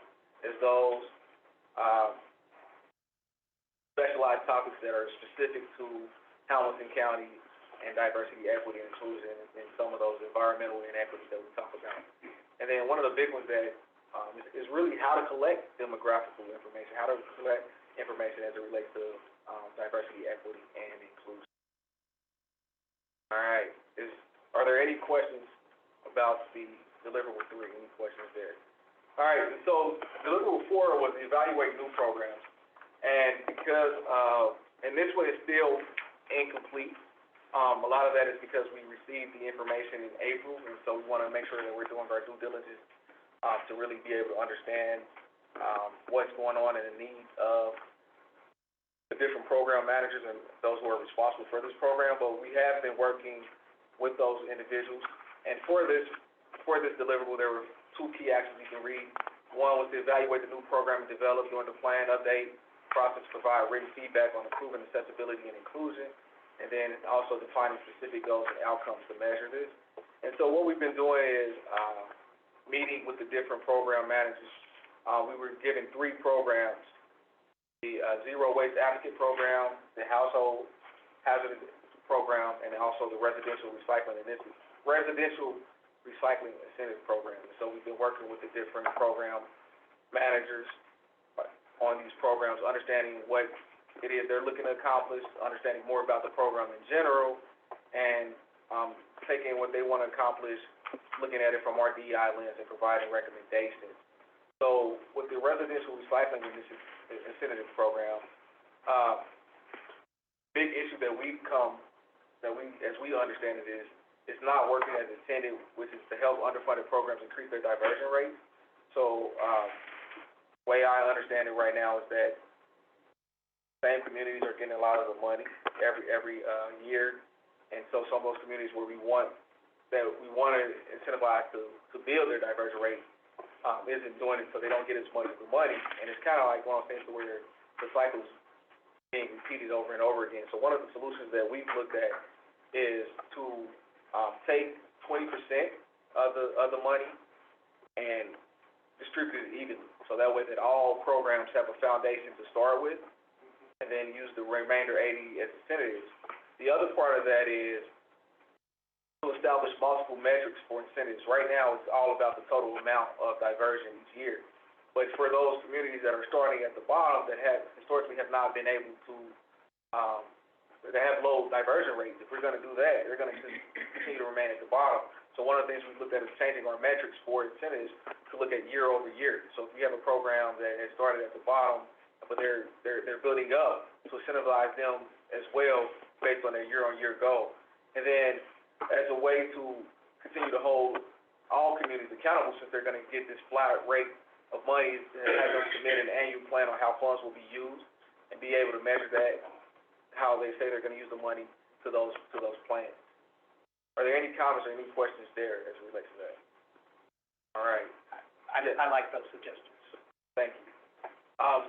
those, specialized topics that are specific to Hamilton County and diversity, equity, and inclusion, and some of those environmental inequities that we talk about. And then one of the big ones that is really how to collect demographical information, how to collect information as it relates to diversity, equity, and inclusion. All right. Are there any questions about the deliverable 3? Any questions there? All right. So deliverable 4 was evaluate new programs, and because and this one is still incomplete. A lot of that is because we received the information in April, and so we want to make sure that we're doing our due diligence to really be able to understand what's going on and the needs of the different program managers and those who are responsible for this program. But we have been working with those individuals, and for this deliverable, there were 2 key actions you can read. One was to evaluate the new program and develop during the plan update process, provide written feedback on improving accessibility and inclusion, and then also defining specific goals and outcomes to measure this. And so what we've been doing is meeting with the different program managers. We were given 3 programs: the Zero Waste Advocate Program, the Household Hazard Program, and also the Residential Recycling Incentive Program. And so we've been working with the different program managers on these programs, understanding what it is they're looking to accomplish, understanding more about the program in general, and taking what they want to accomplish, looking at it from our DEI lens and providing recommendations. So with the Residential Recycling Incentive Program, big issue that as we understand it is, it's not working as intended, which is to help underfunded programs increase their diversion rates. So, the way I understand it right now is that same communities are getting a lot of the money every year, and so some of those communities where we want to incentivize to build their diversion rate isn't doing it, so they don't get as much of the money, and it's kind of like one of those things where the cycle's being repeated over and over again. So one of the solutions that we've looked at is to take 20% of the money and distribute it evenly, so that way that all programs have a foundation to start with, and then use the remainder 80 as incentives. The other part of that is to establish multiple metrics for incentives. Right now, it's all about the total amount of diversion each year. But for those communities that are starting at the bottom that historically have not been able to, that have low diversion rates, if we're going to do that, they're going to continue to remain at the bottom. So one of the things we looked at is changing our metrics for incentives to look at year over year. So if we have a program that has started at the bottom, but they're building up, to incentivize them as well based on their year-on-year goal. And then as a way to continue to hold all communities accountable, since they're going to get this flat rate of money, and have them submit an annual plan on how funds will be used and be able to measure that, how they say they're going to use the money to those plans. Are there any comments or any questions there as it relates to that? All right. I like those suggestions. Thank you.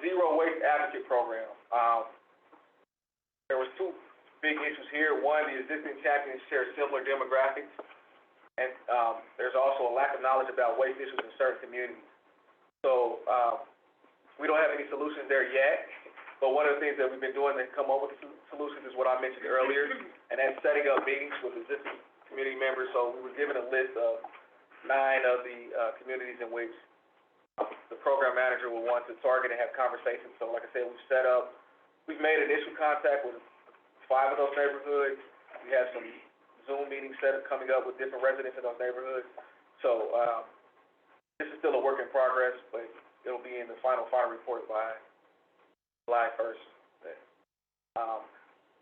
Zero Waste Advocate Program. There was 2 big issues here. One, the existing champions share similar demographics, and there's also a lack of knowledge about waste issues in certain communities. So we don't have any solutions there yet, but one of the things that we've been doing to come up with solutions is what I mentioned earlier, and that's setting up meetings with existing community members. So we were given a list of 9 of the communities in which the program manager will want to target and have conversations. So like I said, we've made initial contact with 5 of those neighborhoods. We have some Zoom meetings coming up with different residents in those neighborhoods. So this is still a work in progress, but it'll be in the final report by July 1st.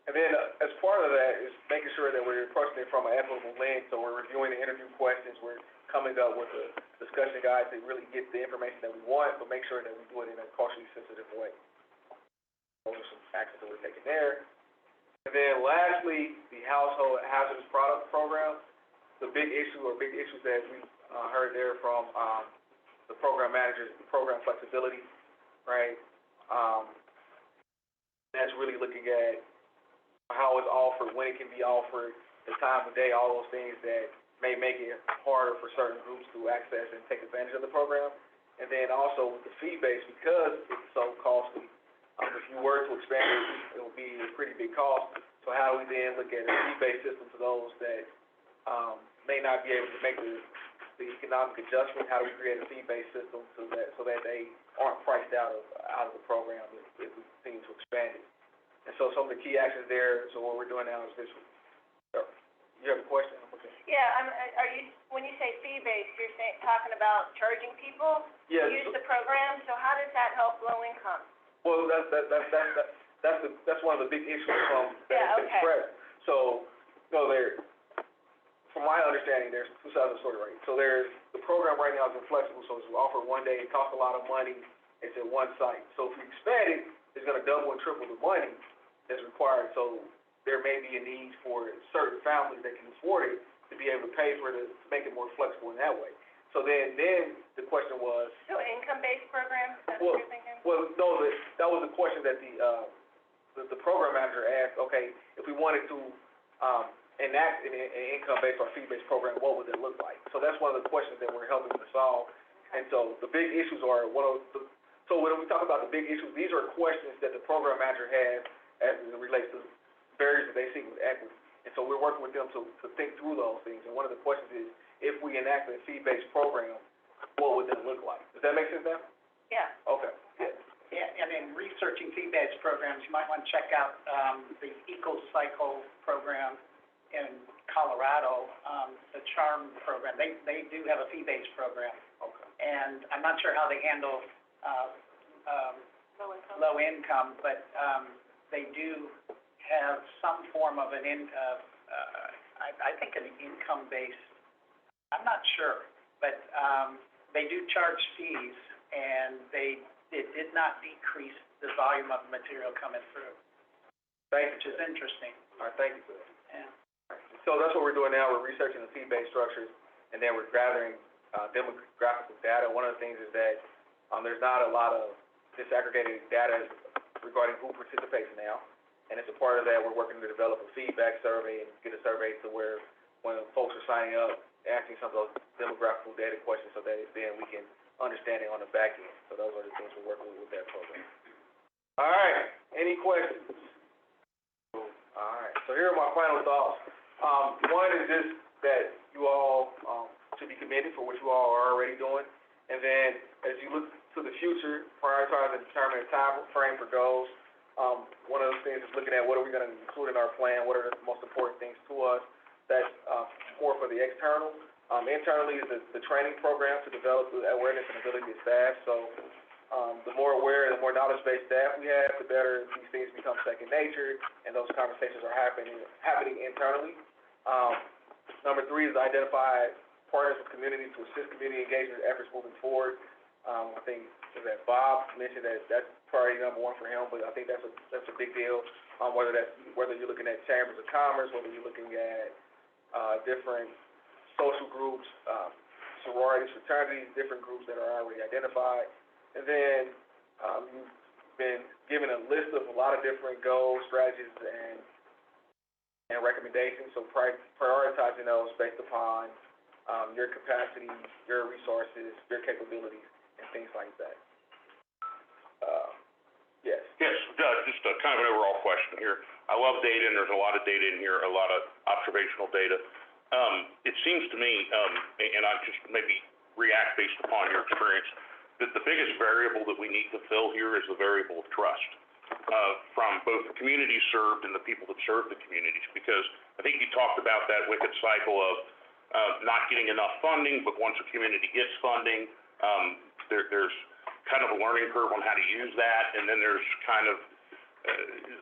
And then as part of that is making sure that we're approaching it from an equitable lens. So we're reviewing the interview questions. We're coming up with a discussion guide to really get the information that we want, but make sure that we do it in a culturally sensitive way. Those are some actions that we're taking there. And then lastly, the household hazardous product program. The big issue or big issues that we heard there from the program managers, the program flexibility, right? That's really looking at how it's offered, when it can be offered, the time of day, all those things that may make it harder for certain groups to access and take advantage of the program. And then also with the fee base, because it's so costly, if you were to expand it, it would be a pretty big cost. So how do we then look at a fee-based system for those that may not be able to make the economic adjustment? How do we create a fee-based system so that they aren't priced out of the program if we continue to expand it? And so some of the key actions there, so what we're doing now is this. You have a question? Okay. Yeah, are you, when you say fee-based, you're talking about charging people to use the program? So how does that help low income? Well, that's one of the big issues from Express. So, from my understanding, there's two sides of the story, right? So there's, the program right now is inflexible, so it's offered one day, it costs a lot of money, it's at one site. So if we expand it, it's gonna double and triple the money that's required. So there may be a need for certain families that can afford it to be able to pay for it, to make it more flexible in that way. So then the question was. So income-based program, is that what you're thinking? Well, no, that was the question that the program manager asked. Okay, if we wanted to enact an income-based or fee-based program, what would it look like? So that's one of the questions that we're helping to solve. And so the big issues are so when we talk about the big issues, these are questions that the program manager has as it relates to barriers that they see with equity. And so we're working with them to think through those things. And one of the questions is, if we enact a fee-based program, what would that look like? Does that make sense now? Yeah. Okay, yeah. Yeah, and in researching fee-based programs, you might want to check out the EcoCycle program in Colorado, the CHARM program. They do have a fee-based program. Okay. And I'm not sure how they handle low income, but they do have some form of I think an income-based, I'm not sure, but they do charge fees, and it did not decrease the volume of material coming through. Which is interesting. All right, thank you for that. Yeah. So that's what we're doing now. We're researching the fee-based structures, and then we're gathering demographic data. One of the things is that there's not a lot of disaggregated data regarding who participates now. And as a part of that, we're working to develop a feedback survey and get a survey to where when folks are signing up, asking some of those demographical data questions so that then we can understand it on the back end. So those are the things we're working with that program. All right, any questions? All right, so here are my final thoughts. One is just that you all should be committed for what you all are already doing. And then as you look to the future, prioritize and determine a time frame for goals. One of those things is looking at what are we going to include in our plan, what are the most important things to us. That's more for the external. Internally is the training program to develop the awareness and ability of staff. So the more aware, the more knowledge-based staff we have, the better these things become second nature, and those conversations are happening internally. Number 3 is identify partners with community to assist community engagement efforts moving forward. I think that Bob mentioned that that's priority number 1 for him, but I think that's a big deal. Whether you're looking at chambers of commerce, whether you're looking at different social groups, sororities, fraternities, different groups that are already identified. And then you've been given a list of a lot of different goals, strategies, and recommendations. So prioritizing those based upon your capacity, your resources, your capabilities, and things like that. Yes. Yes, just a kind of an overall question here. I love data, and there's a lot of data in here, a lot of observational data. It seems to me, and I just maybe react based upon your experience, that the biggest variable that we need to fill here is the variable of trust from both the communities served and the people that serve the communities. Because I think you talked about that wicked cycle of not getting enough funding, but once a community gets funding, there's kind of a learning curve on how to use that, and then there's kind of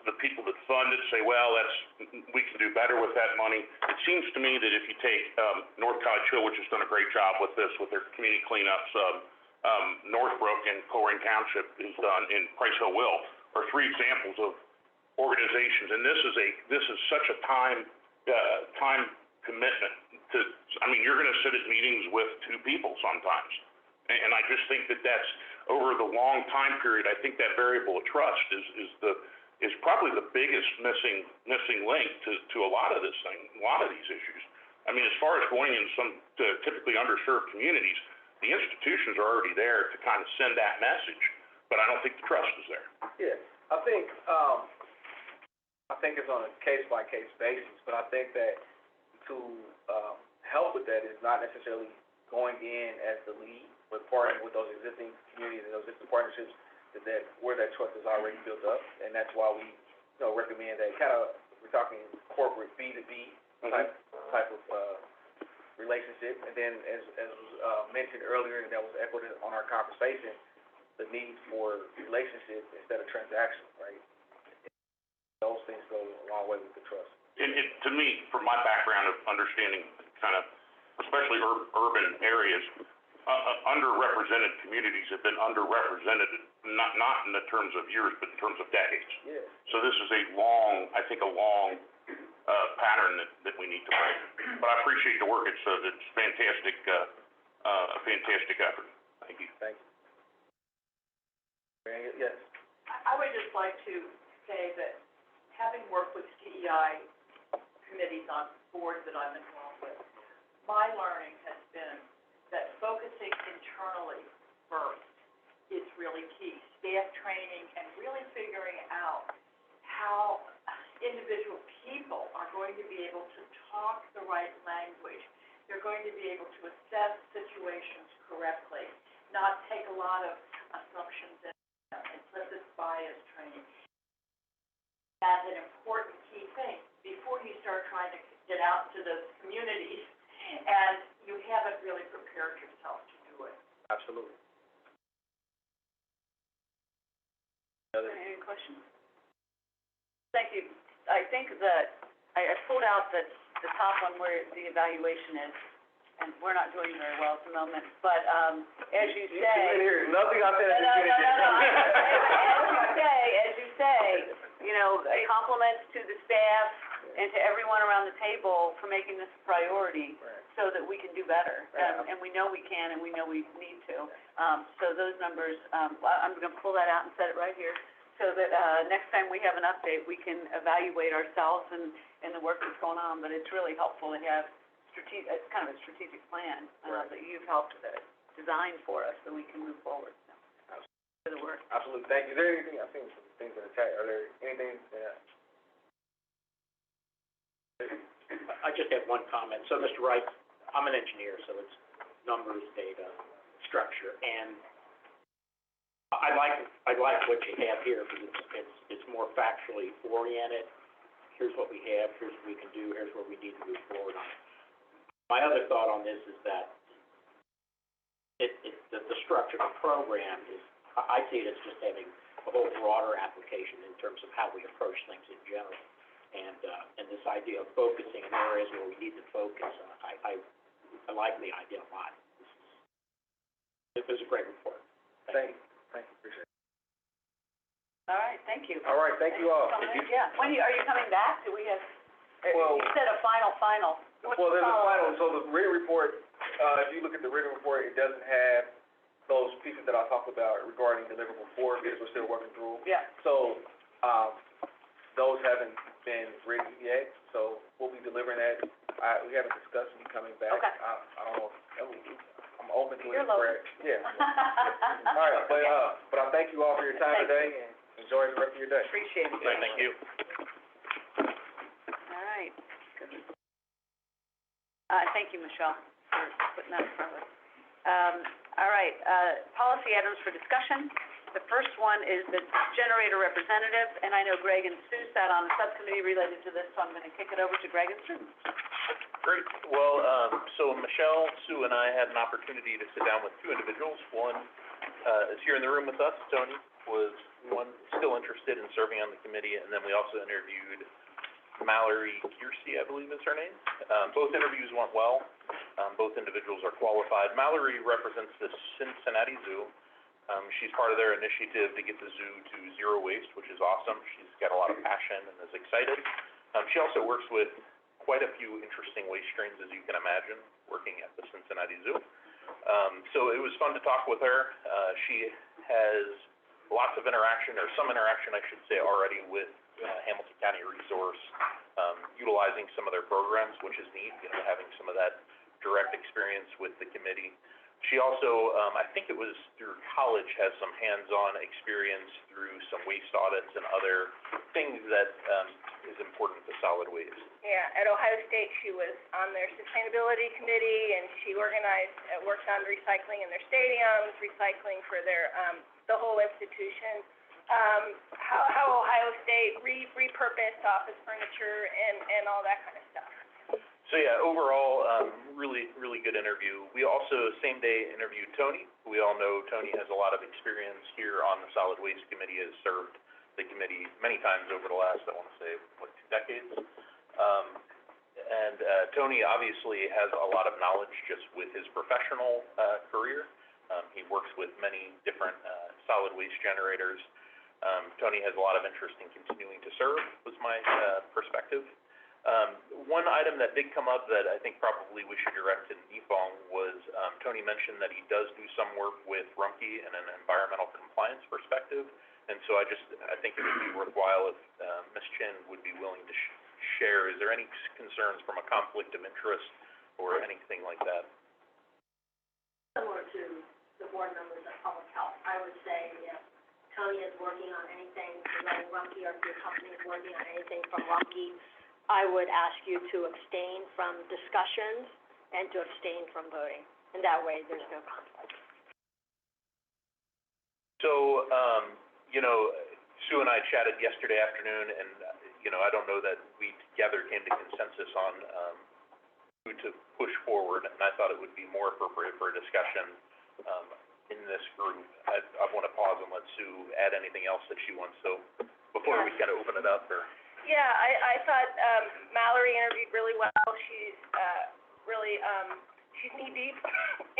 the people that fund it say, well, we can do better with that money. It seems to me that if you take North Cottage Hill, which has done a great job with this, with their community cleanups, Northbrook and Colerain Township has done, and Price Hill will, are 3 examples of organizations, and this is such a time commitment to, I mean, you're gonna sit at meetings with two people sometimes. And I just think that that's, over the long time period, I think that variable of trust is probably the biggest missing link to a lot of this thing, a lot of these issues. I mean, as far as going in some typically underserved communities, the institutions are already there to kind of send that message, but I don't think the trust is there. Yeah, I think it's on a case-by-case basis, but I think that to, help with that is not necessarily going in as the lead, but partnering with those existing communities and those existing partnerships that where that trust is already built up, and that's why we, recommend that kind of, we're talking corporate B2B type of, relationship, and then as was, mentioned earlier, and that was echoed on our conversation, the need for relationship instead of transaction, right? Those things go a long way with the trust. And to me, from my background of understanding kind of, especially urban areas, underrepresented communities have been underrepresented, not in the terms of years, but in terms of decades. Yeah. So this is a long pattern that we need to break. But I appreciate the work. It's fantastic, a fantastic effort. Thank you. Thank you. Yes. I would just like to say that having worked with DEI committees on boards that I'm involved with, my learning has been that focusing internally first is really key. Staff training and really figuring out how individual people are going to be able to talk the right language. They're going to be able to assess situations correctly, not take a lot of assumptions and implicit bias training. That's an important key thing before you start trying to get out to the communities and you haven't really prepared yourself to do it. Absolutely. Any questions? Thank you. I think that I pulled out the top one where the evaluation is, and we're not doing very well at the moment, but, as you say. Nothing I said is As you say, compliments to the staff and to everyone around the table for making this a priority, so that we can do better. And we know we can, and we know we need to. So those numbers, I'm gonna pull that out and set it right here, so that, next time we have an update, we can evaluate ourselves and the work that's going on. But it's really helpful to have it's kind of a strategic plan, that you've helped design for us, so we can move forward. For the work. Absolutely. Thank you. Is there anything, I think some things in the chat, are there anything, I just have one comment. So, Mr. Wright, I'm an engineer, so it's numbers, data, structure, and I like what you have here, because it's more factually oriented. Here's what we have, here's what we can do, here's where we need to move forward on. My other thought on this is that the structure of the program is, I see it as just having a whole broader application in terms of how we approach things in general. And this idea of focusing in areas where we need to focus, I like the idea a lot. It was a great report. Thank you, appreciate it. All right, thank you. All right, thank you all. Yeah, are you coming back? Do we have, Well, you said a final? Well, there's a final, so the written report, if you look at the written report, it doesn't have those pieces that I talked about regarding deliverable 4, because we're still working through. Yeah. So, those haven't been written yet, so we'll be delivering that. We haven't discussed you coming back. Okay. I don't know, I'm open to it. You're local. Yeah. All right, but I thank you all for your time today, and enjoy the rest of your day. Appreciate it. Thank you. All right. Thank you, Michelle, for putting that in front of us. All right, policy items for discussion. The first one is the generator representative, and I know Greg and Sue sat on a subcommittee related to this, so I'm gonna kick it over to Greg and Sue. Great. Well, so Michelle, Sue, and I had an opportunity to sit down with two individuals. One is here in the room with us. Tony was one still interested in serving on the committee, and then we also interviewed Mallory Kiersey, I believe is her name. Both interviews went well. Both individuals are qualified. Mallory represents the Cincinnati Zoo. She's part of their initiative to get the zoo to zero waste, which is awesome. She's got a lot of passion and is excited. She also works with quite a few interesting waste streams, as you can imagine, working at the Cincinnati Zoo. So it was fun to talk with her. She has lots of interaction, or some interaction, I should say, already with Hamilton County R3Source, utilizing some of their programs, which is neat, having some of that direct experience with the committee. She also, I think it was through college, has some hands-on experience through some waste audits and other things that is important to solid waste. Yeah, at Ohio State, she was on their sustainability committee, and she organized, worked on recycling in their stadiums, recycling for their, the whole institution. How Ohio State repurposed office furniture and all that kind of stuff. So yeah, overall, really good interview. We also, same day, interviewed Tony. We all know Tony has a lot of experience here on the Solid Waste Committee, has served the committee many times over the last, I want to say, 2 decades? Tony obviously has a lot of knowledge just with his professional career. He works with many different solid waste generators. Tony has a lot of interest in continuing to serve, was my perspective. One item that did come up that I think probably we should direct to Nifong was, Tony mentioned that he does do some work with Rumpke in an environmental compliance perspective. And so I think it would be worthwhile if Ms. Chin would be willing to share. Is there any concerns from a conflict of interest or anything like that? Similar to the board members of public health, I would say if Tony is working on anything regarding Rumpke, or if your company is working on anything from Rumpke, I would ask you to abstain from discussions and to abstain from voting. And that way, there's no conflict. So, Sue and I chatted yesterday afternoon, and, I don't know that we together came to consensus on who to push forward, and I thought it would be more appropriate for a discussion in this group. I want to pause and let Sue add anything else that she wants, so before we kind of open it up, or... Yeah, I thought Mallory interviewed really well. She's really she's knee deep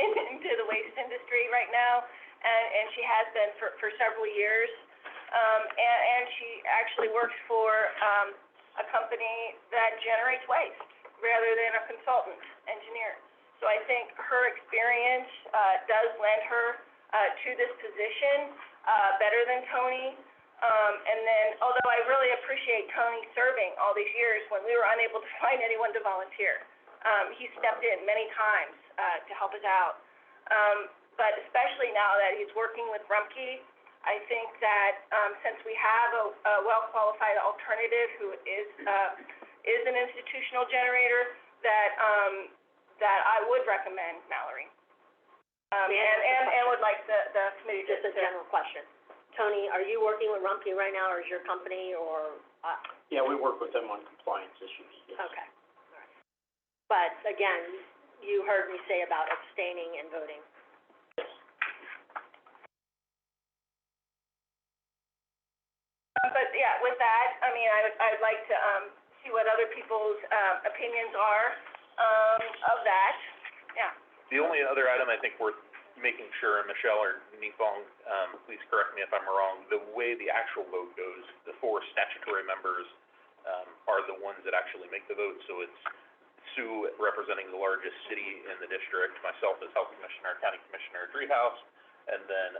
into the waste industry right now, and she has been for several years. And she actually works for a company that generates waste rather than a consultant engineer. So I think her experience does lend her to this position better than Tony. And then, although I really appreciate Tony serving all these years when we were unable to find anyone to volunteer, he stepped in many times to help us out. But especially now that he's working with Rumpke, I think that since we have a well-qualified alternative who is an institutional generator, that I would recommend Mallory. And would like the committee to... Just a general question. Tony, are you working with Rumpke right now, or is your company, or? Yeah, we work with them on compliance issues, yes. Okay, all right. But again, you heard me say about abstaining and voting. Yes. But yeah, with that, I mean, I'd like to see what other people's opinions are of that. Yeah. The only other item I think worth making sure, and Michelle or Nifong, please correct me if I'm wrong, the way the actual vote goes, the 4 statutory members are the ones that actually make the vote. So it's Sue representing the largest city in the district, myself as Health Commissioner, County Commissioner at Treehouse, and then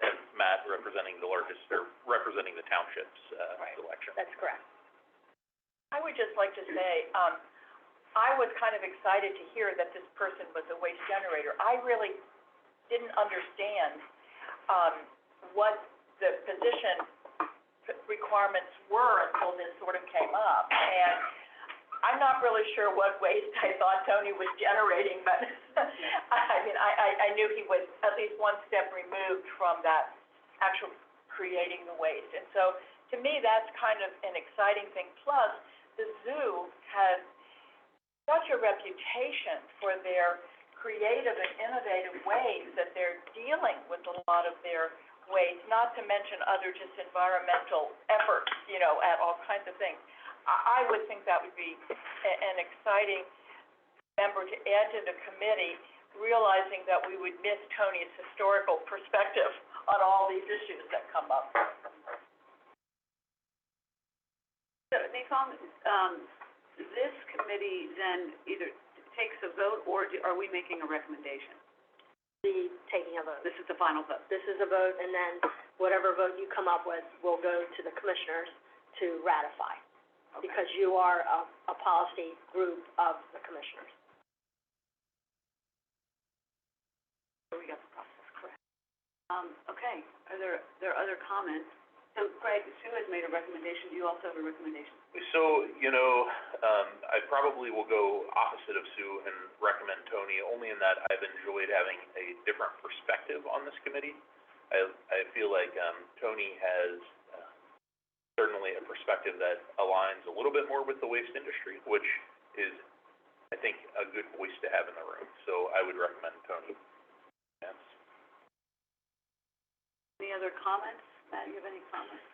and Matt representing the largest, or representing the township's election. That's correct. I would just like to say, I was kind of excited to hear that this person was a waste generator. I really didn't understand what the position requirements were until this sort of came up. And I'm not really sure what waste I thought Tony was generating, but I mean, I knew he was at least one step removed from that actual creating the waste. And so, to me, that's kind of an exciting thing. Plus, the zoo has such a reputation for their creative and innovative ways that they're dealing with a lot of their waste, not to mention other just environmental efforts, at all kinds of things. I would think that would be an exciting member to add to the committee, realizing that we would miss Tony's historical perspective on all these issues that come up. So, Nathan, this committee then either takes a vote, or are we making a recommendation? The taking a vote. This is the final vote. This is a vote, and then whatever vote you come up with will go to the commissioners to ratify, Okay. because you are a policy group of the commissioners. So we got the process correct. Okay, are there other comments? So Greg, Sue has made a recommendation, do you also have a recommendation? So, I probably will go opposite of Sue and recommend Tony, only in that I've enjoyed having a different perspective on this committee. I feel like, Tony has, certainly a perspective that aligns a little bit more with the waste industry, which is, I think, a good voice to have in the room. So I would recommend Tony. Yes. Any other comments? Matt, you have any comments?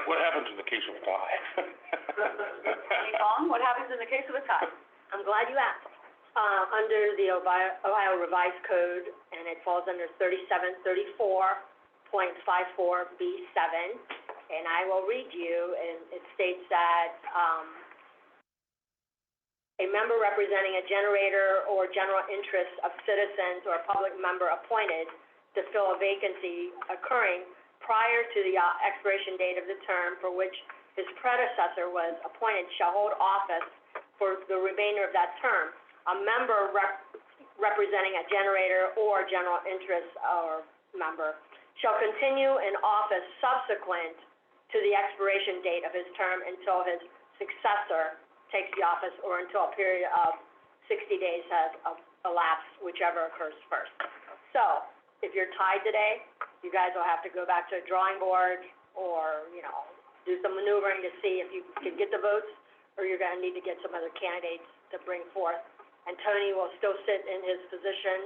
What happens in the case of a tie? Nathan, what happens in the case of a tie? I'm glad you asked. Under the Ohio Revised Code, and it falls under 3734.54B7, and I will read you, and it states that, a member representing a generator or general interest of citizens or a public member appointed to fill a vacancy occurring prior to the expiration date of the term for which his predecessor was appointed shall hold office for the remainder of that term. A member representing a generator or general interest or member shall continue in office subsequent to the expiration date of his term until his successor takes the office or until a period of 60 days has elapsed, whichever occurs first. So, if you're tied today, you guys will have to go back to a drawing board or, do some maneuvering to see if you can get the votes, or you're gonna need to get some other candidates to bring forth. And Tony will still sit in his position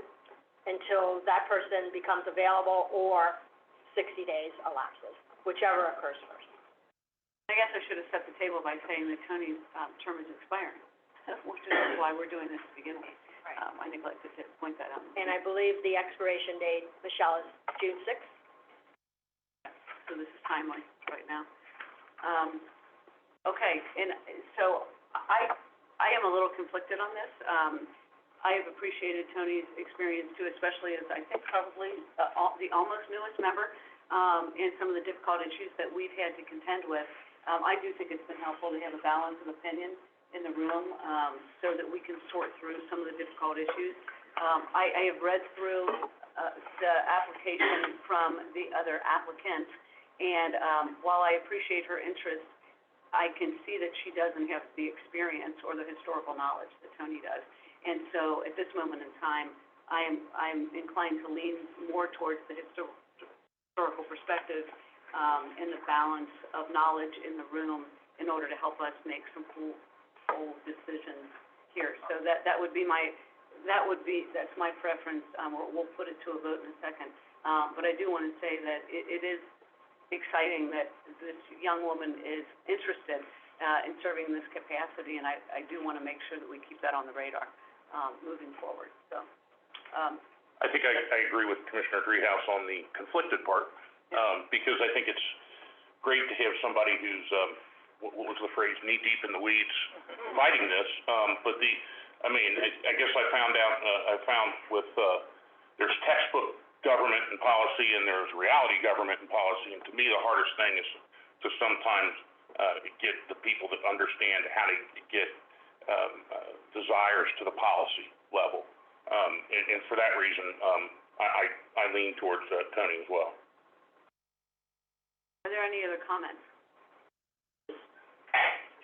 until that person becomes available or 60 days elapses, whichever occurs first. I guess I should have set the table by saying that Tony's, term is expiring, which is why we're doing this to begin with. I neglected to point that out. And I believe the expiration date, Michelle, is June 6th? So this is timely right now. Okay, and so I am a little conflicted on this. I have appreciated Tony's experience too, especially as I think probably the almost newest member, and some of the difficult issues that we've had to contend with. I do think it's been helpful to have a balance of opinion in the room, so that we can sort through some of the difficult issues. I have read through the application from the other applicants, and while I appreciate her interest, I can see that she doesn't have the experience or the historical knowledge that Tony does. And so at this moment in time, I'm inclined to lean more towards the historical perspective, and the balance of knowledge in the room in order to help us make some full decisions here. So that's my preference. We'll put it to a vote in a second. But I do want to say that it is exciting that this young woman is interested in serving in this capacity, and I do want to make sure that we keep that on the radar moving forward. So I think I agree with Commissioner Dreehouse on the conflicted part, because I think it's great to have somebody who's, what was the phrase, knee-deep in the weeds fighting this. But I guess I found with, there's textbook government and policy, and there's reality government and policy, and to me, the hardest thing is to sometimes get the people that understand how to get desires to the policy level. And for that reason, I lean towards Tony as well. are there any other comments?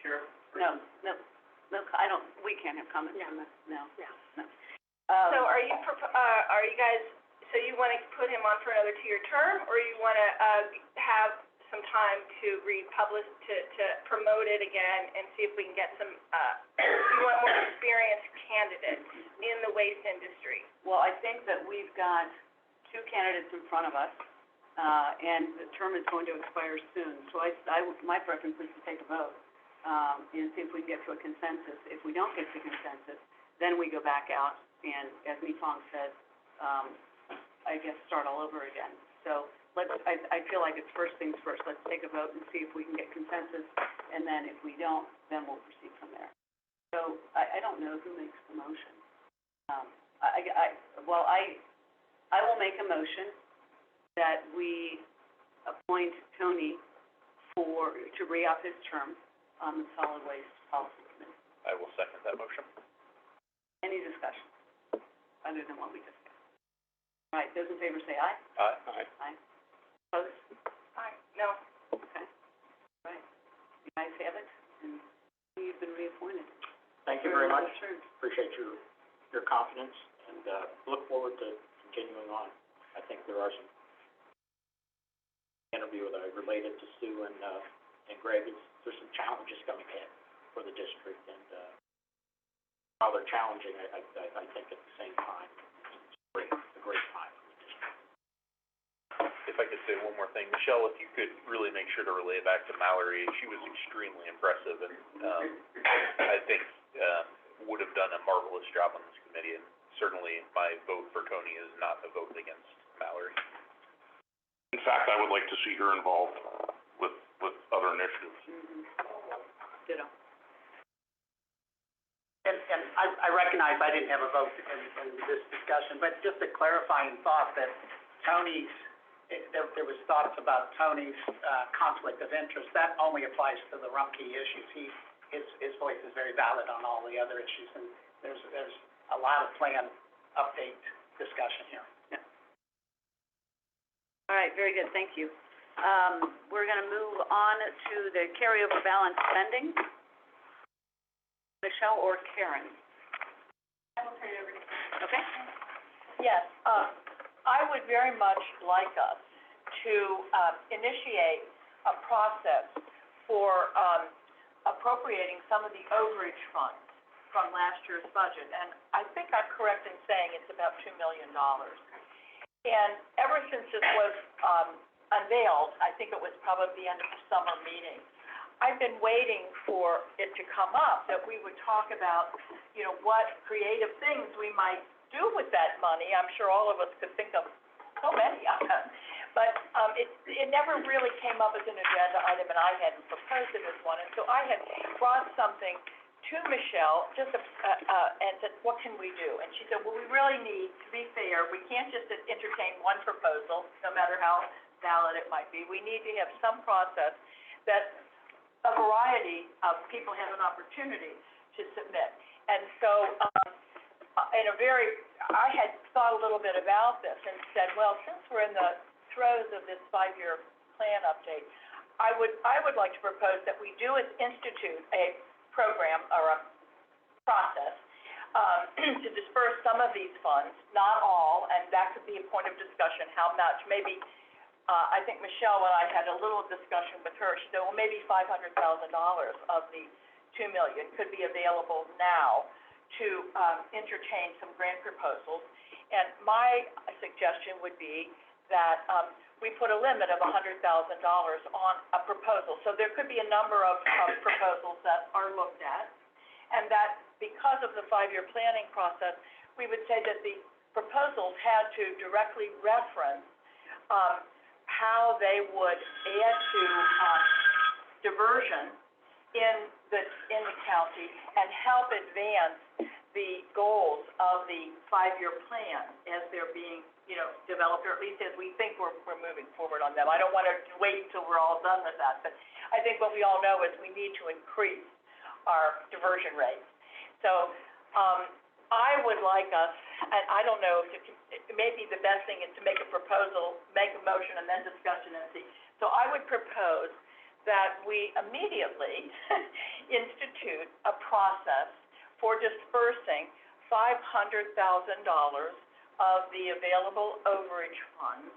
Chair? No, we can't have comments on this, no. So are you guys, so you wanna put him on for another 2-year term, or you wanna, have some time to republish, to promote it again and see if we can get some, you want more experienced candidates in the waste industry? Well, I think that we've got 2 candidates in front of us, and the term is going to expire soon. So my preference is to take a vote, and see if we can get to a consensus. If we don't get to consensus, then we go back out and as Mifong said, I guess start all over again. So I feel like it's first things first. Let's take a vote and see if we can get consensus, and then if we don't, then we'll proceed from there. So I don't know who makes the motion. I will make a motion that we appoint Tony to re-up his term on the Solid Waste Policy Committee. I will second that motion. Any discussion, other than what we discussed? All right, those in favor say aye. Aye. Aye. Aye. Opposed? Aye, no. Okay. All right. You guys have it, and you've been reappointed. Thank you very much. Appreciate your confidence, and, look forward to continuing on. I think there are some interview that I related to Sue and Greg. There's some challenges coming ahead for the district, and, while they're challenging, I think at the same time, it's a great time for the district. If I could say one more thing, Michelle, if you could really make sure to relay back to Mallory, she was extremely impressive, and, I think, would have done a marvelous job on this committee, and certainly my vote for Tony is not a vote against Mallory. In fact, I would like to see her involved with other initiatives. Ditto. And I recognize I didn't have a vote in this discussion, but just a clarifying thought that Tony's, there was thoughts about Tony's, conflict of interest. That only applies to the Rumpke issues. His voice is very valid on all the other issues, and there's a lot of plan update discussion here. Yeah. All right, very good, thank you. We're gonna move on to the carryover balance spending. Michelle or Karen? I will turn it over to you. Okay. Yes, I would very much like us to initiate a process for appropriating some of the overage funds from last year's budget. And I think I'm correct in saying it's about $2 million. And ever since this was unveiled, I think it was probably the end of the summer meeting, I've been waiting for it to come up, that we would talk about, what creative things we might do with that money. I'm sure all of us could think of so many of them. But it never really came up as an agenda item, and I hadn't proposed it as one. And so I had brought something to Michelle, and said, what can we do? And she said, well, we really need, to be fair, we can't just entertain one proposal, no matter how valid it might be. We need to have some process that a variety of people have an opportunity to submit. And so, I had thought a little bit about this and said, well, since we're in the throes of this 5-year plan update, I would like to propose that we do institute a program or a process to disperse some of these funds, not all, and that could be a point of discussion, how much. Maybe, I think Michelle and I had a little discussion with her. She said, well, maybe $500,000 of the $2 million could be available now to entertain some grant proposals. And my suggestion would be that we put a limit of $100,000 on a proposal. So there could be a number of proposals that are looked at, and that because of the 5-year planning process, we would say that the proposals had to directly reference how they would add to diversion in the county and help advance the goals of the 5-year plan as they're being, developed, or at least as we think we're moving forward on them. I don't want to wait until we're all done with that, but I think what we all know is we need to increase our diversion rates. So, I would like us, and I don't know, maybe the best thing is to make a proposal, make a motion, and then discussion and see. So I would propose that we immediately institute a process for dispersing $500,000 of the available overage funds,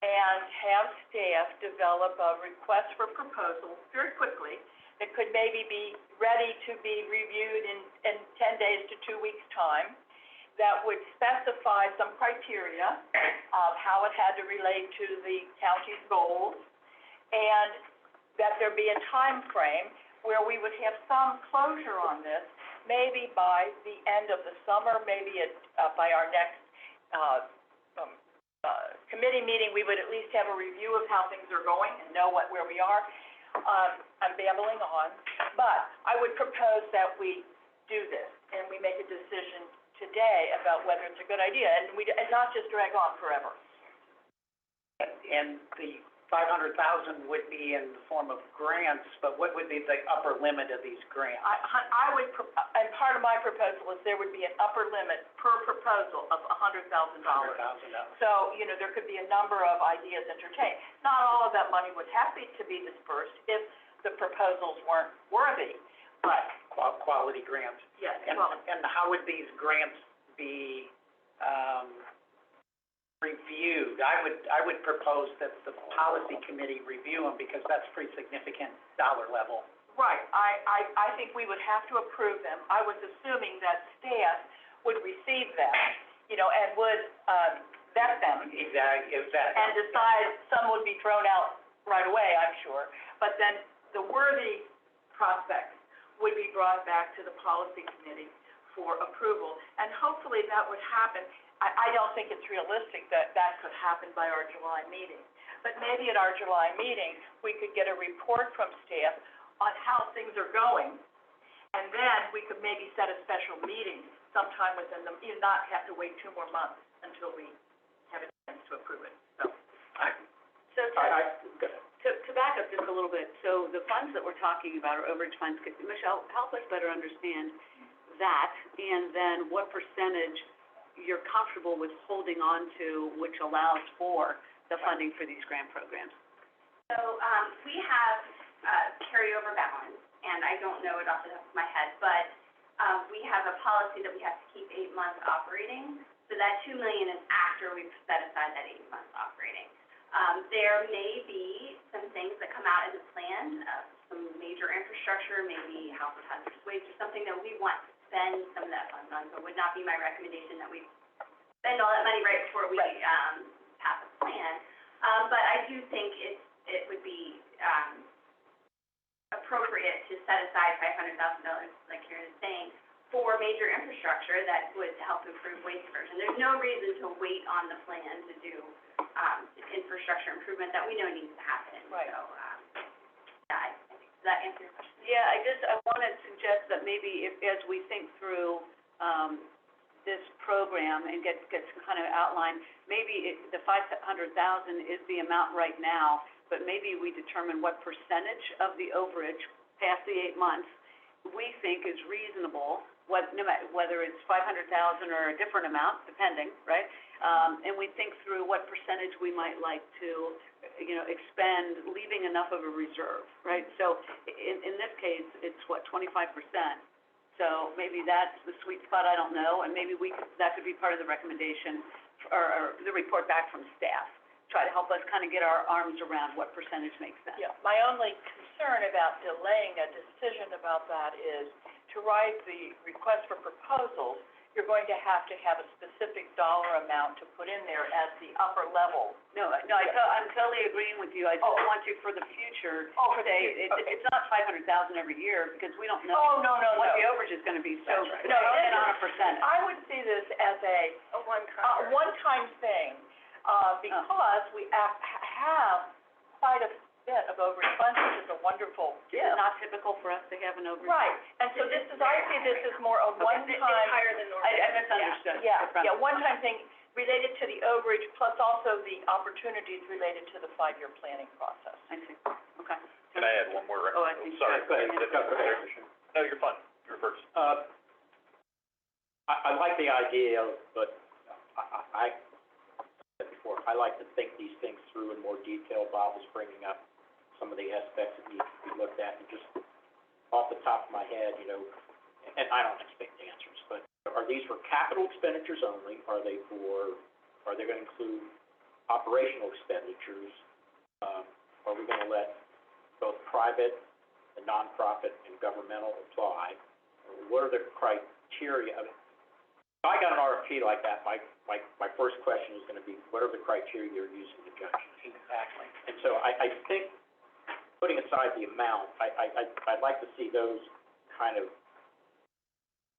and have staff develop a request for proposals very quickly that could maybe be ready to be reviewed in 10 days to 2 weeks' time, that would specify some criteria of how it had to relate to the county's goals, and that there be a time frame where we would have some closure on this maybe by the end of the summer, maybe by our next, committee meeting, we would at least have a review of how things are going and know where we are. I'm babbling on, but I would propose that we do this and we make a decision today about whether it's a good idea and not just drag on forever. And the 500,000 would be in the form of grants, but what would be the upper limit of these grants? I would, and part of my proposal is there would be an upper limit per proposal of $100,000. So, there could be a number of ideas entertained. Not all of that money would have to be dispersed if the proposals weren't worthy, but. Quality grants. Yes, And how would these grants be, reviewed? I would propose that the policy committee review them, because that's pretty significant dollar level. Right, I think we would have to approve them. I was assuming that staff would receive them, and would, vet them. Exactly. And decide, some would be thrown out right away, I'm sure. But then the worthy prospects would be brought back to the policy committee for approval. And hopefully that would happen. I don't think it's realistic that could happen by our July meeting. But maybe at our July meeting, we could get a report from staff on how things are going. And then we could maybe set a special meeting sometime within not have to wait 2 more months until we have a chance to approve it. So To back up just a little bit, so the funds that we're talking about are overage funds. Michelle, help us better understand that, and then what percentage you're comfortable with holding on to, which allows for the funding for these grant programs. So, we have, carryover balance, and I don't know it off the top of my head, but, we have a policy that we have to keep 8 months operating. So that $2 million is after we've set aside that 8 months operating. There may be some things that come out in the plan, some major infrastructure, maybe household hazardous waste, or something that we want to spend some of that funds on. So it would not be my recommendation that we spend all that money right before we, pass a plan. But I do think it would be, appropriate to set aside $500,000, like Karen is saying, for major infrastructure that would help improve waste diversion. There's no reason to wait on the plan to do, infrastructure improvement that we know needs to happen. Right. So, I think, does that answer your question? Yeah, I want to suggest that maybe as we think through, this program and get kind of outlined, maybe the 500,000 is the amount right now, but maybe we determine what percentage of the overage past the 8 months we think is reasonable, whether it's 500,000 or a different amount, depending, right? And we think through what percentage we might like to, expend, leaving enough of a reserve, right? So in this case, it's 25%. So maybe that's the sweet spot, I don't know, and maybe that could be part of the recommendation, or the report back from staff. Try to help us kind of get our arms around what percentage makes sense. Yeah, my only concern about delaying a decision about that is to write the request for proposals, you're going to have a specific dollar amount to put in there as the upper level. No, I'm totally agreeing with you. I just want you for the future, it's not 500,000 every year, because we don't know. What the overage is gonna be, so, That's right. and on a percentage. I would see this as a one-time thing, because we have quite a bit of overage funds, which is a wonderful It's not typical for us to have an overage. Right, and so I see this as more a one-time. It's higher than normal. I misunderstood. Yeah, one-time thing related to the overage, plus also the opportunities related to the 5-year planning process. I see, okay. Can I add one more? I think. Sorry. Go ahead. No, you're fine. You're first. I like the idea, but I said before, I like to think these things through in more detail. Bob was bringing up some of the aspects that need to be looked at, and just off the top of my head, and I don't expect answers, but are these for capital expenditures only? Are they gonna include operational expenditures? Are we gonna let both private and nonprofit and governmental apply? What are the criteria? If I got an RFP like that, my first question is gonna be, what are the criteria you're using to judge it? Exactly. And so I think, putting aside the amount, I'd like to see those kind of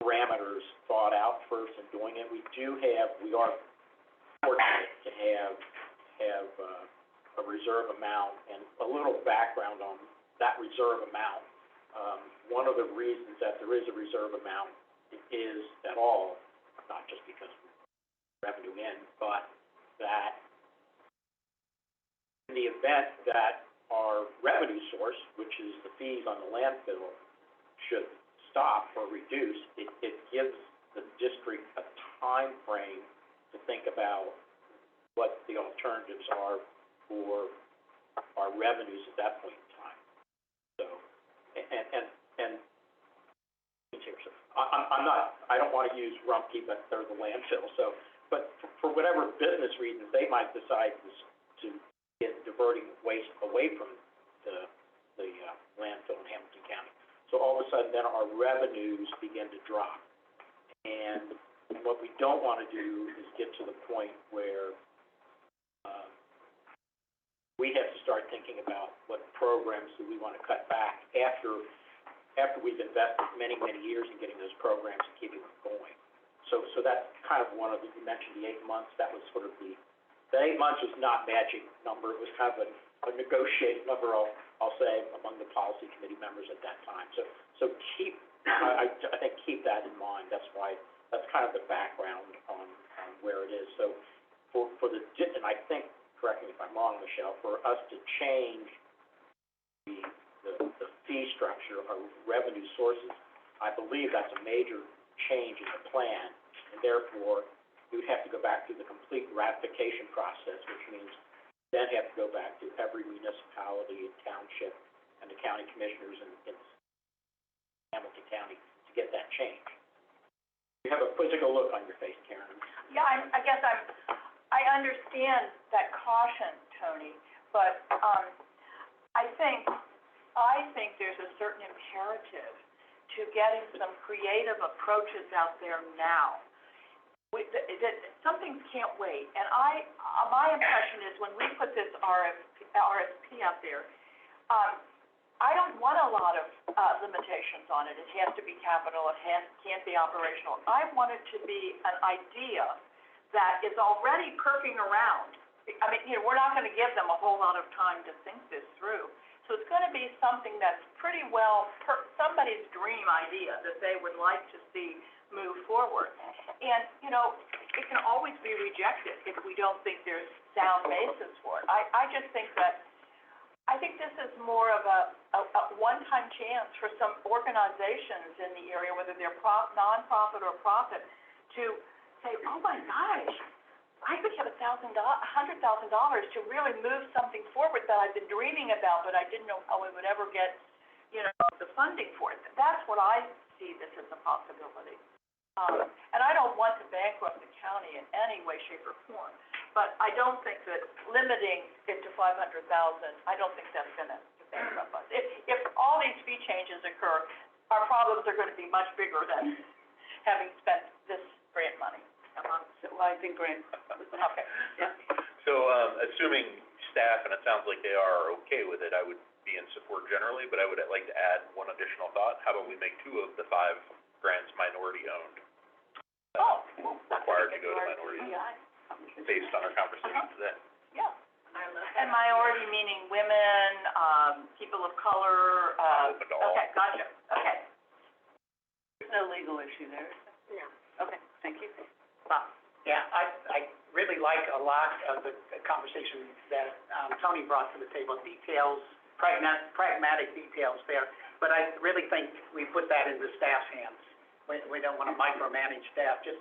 parameters thought out first in doing it. We are fortunate to have a reserve amount, and a little background on that reserve amount. One of the reasons that there is a reserve amount is at all, not just because of revenue in, but that in the event that our revenue source, which is the fees on the landfill, should stop or reduce, it gives the district a time frame to think about what the alternatives are for our revenues at that point in time. So, and I don't want to use Rumpke, but they're the landfill, so, but for whatever business reasons, they might decide to get diverting waste away from the landfill in Hamilton County. So all of a sudden, then our revenues begin to drop. And what we don't want to do is get to the point where we have to start thinking about what programs do we want to cut back after we've invested many, many years in getting those programs and keeping them going. So that's kind of one of the, you mentioned the 8 months, that was sort of the 8 months was not magic number, it was kind of a negotiated number, I'll say, among the policy committee members at that time. So keep, I think keep that in mind. That's why, that's kind of the background on where it is. So for the, and I think, correct me if I'm wrong, Michelle, for us to change the fee structure of revenue sources, I believe that's a major change in the plan, and therefore, we would have to go back through the complete ratification process, which means then have to go back to every municipality and township and the county commissioners in Hamilton County to get that change. You have a quizzical look on your face, Karen. Yeah, I guess I understand that caution, Tony, but, I think there's a certain imperative to getting some creative approaches out there now. Some things can't wait, and my impression is when we put this RFP out there, I don't want a lot of, limitations on it. It has to be capital, can't be operational. I want it to be an idea that is already perking around. I mean, we're not gonna give them a whole lot of time to think this through. So it's gonna be something that's pretty well, somebody's dream idea that they would like to see move forward. And, it can always be rejected if we don't think there's sound basis for it. I just think that, I think this is more of a one-time chance for some organizations in the area, whether they're nonprofit or profit, to say, oh my gosh, I could have $100,000 to really move something forward that I've been dreaming about, but I didn't know how we would ever get, the funding for it. That's what I see this as a possibility. And I don't want to bankrupt the county in any way, shape, or form, but I don't think that limiting it to $500,000, I don't think that's gonna bankrupt us. If all these fee changes occur, our problems are gonna be much bigger than having spent this grant money. So I think grant, Okay, yeah. So, assuming staff, and it sounds like they are okay with it, I would be in support generally, but I would like to add one additional thought. How about we make 2 of the 5 grants minority owned? Required to go to minorities, based on our conversation today. Yeah. And minority meaning women, people of color, Open to all. okay, gotcha, okay. there's no legal issue there. No. Okay, thank you. Yeah, I really like a lot of the conversation that, Tony brought to the table, details, pragmatic details there. But I really think we put that into staff's hands. We don't want to micromanage staff, just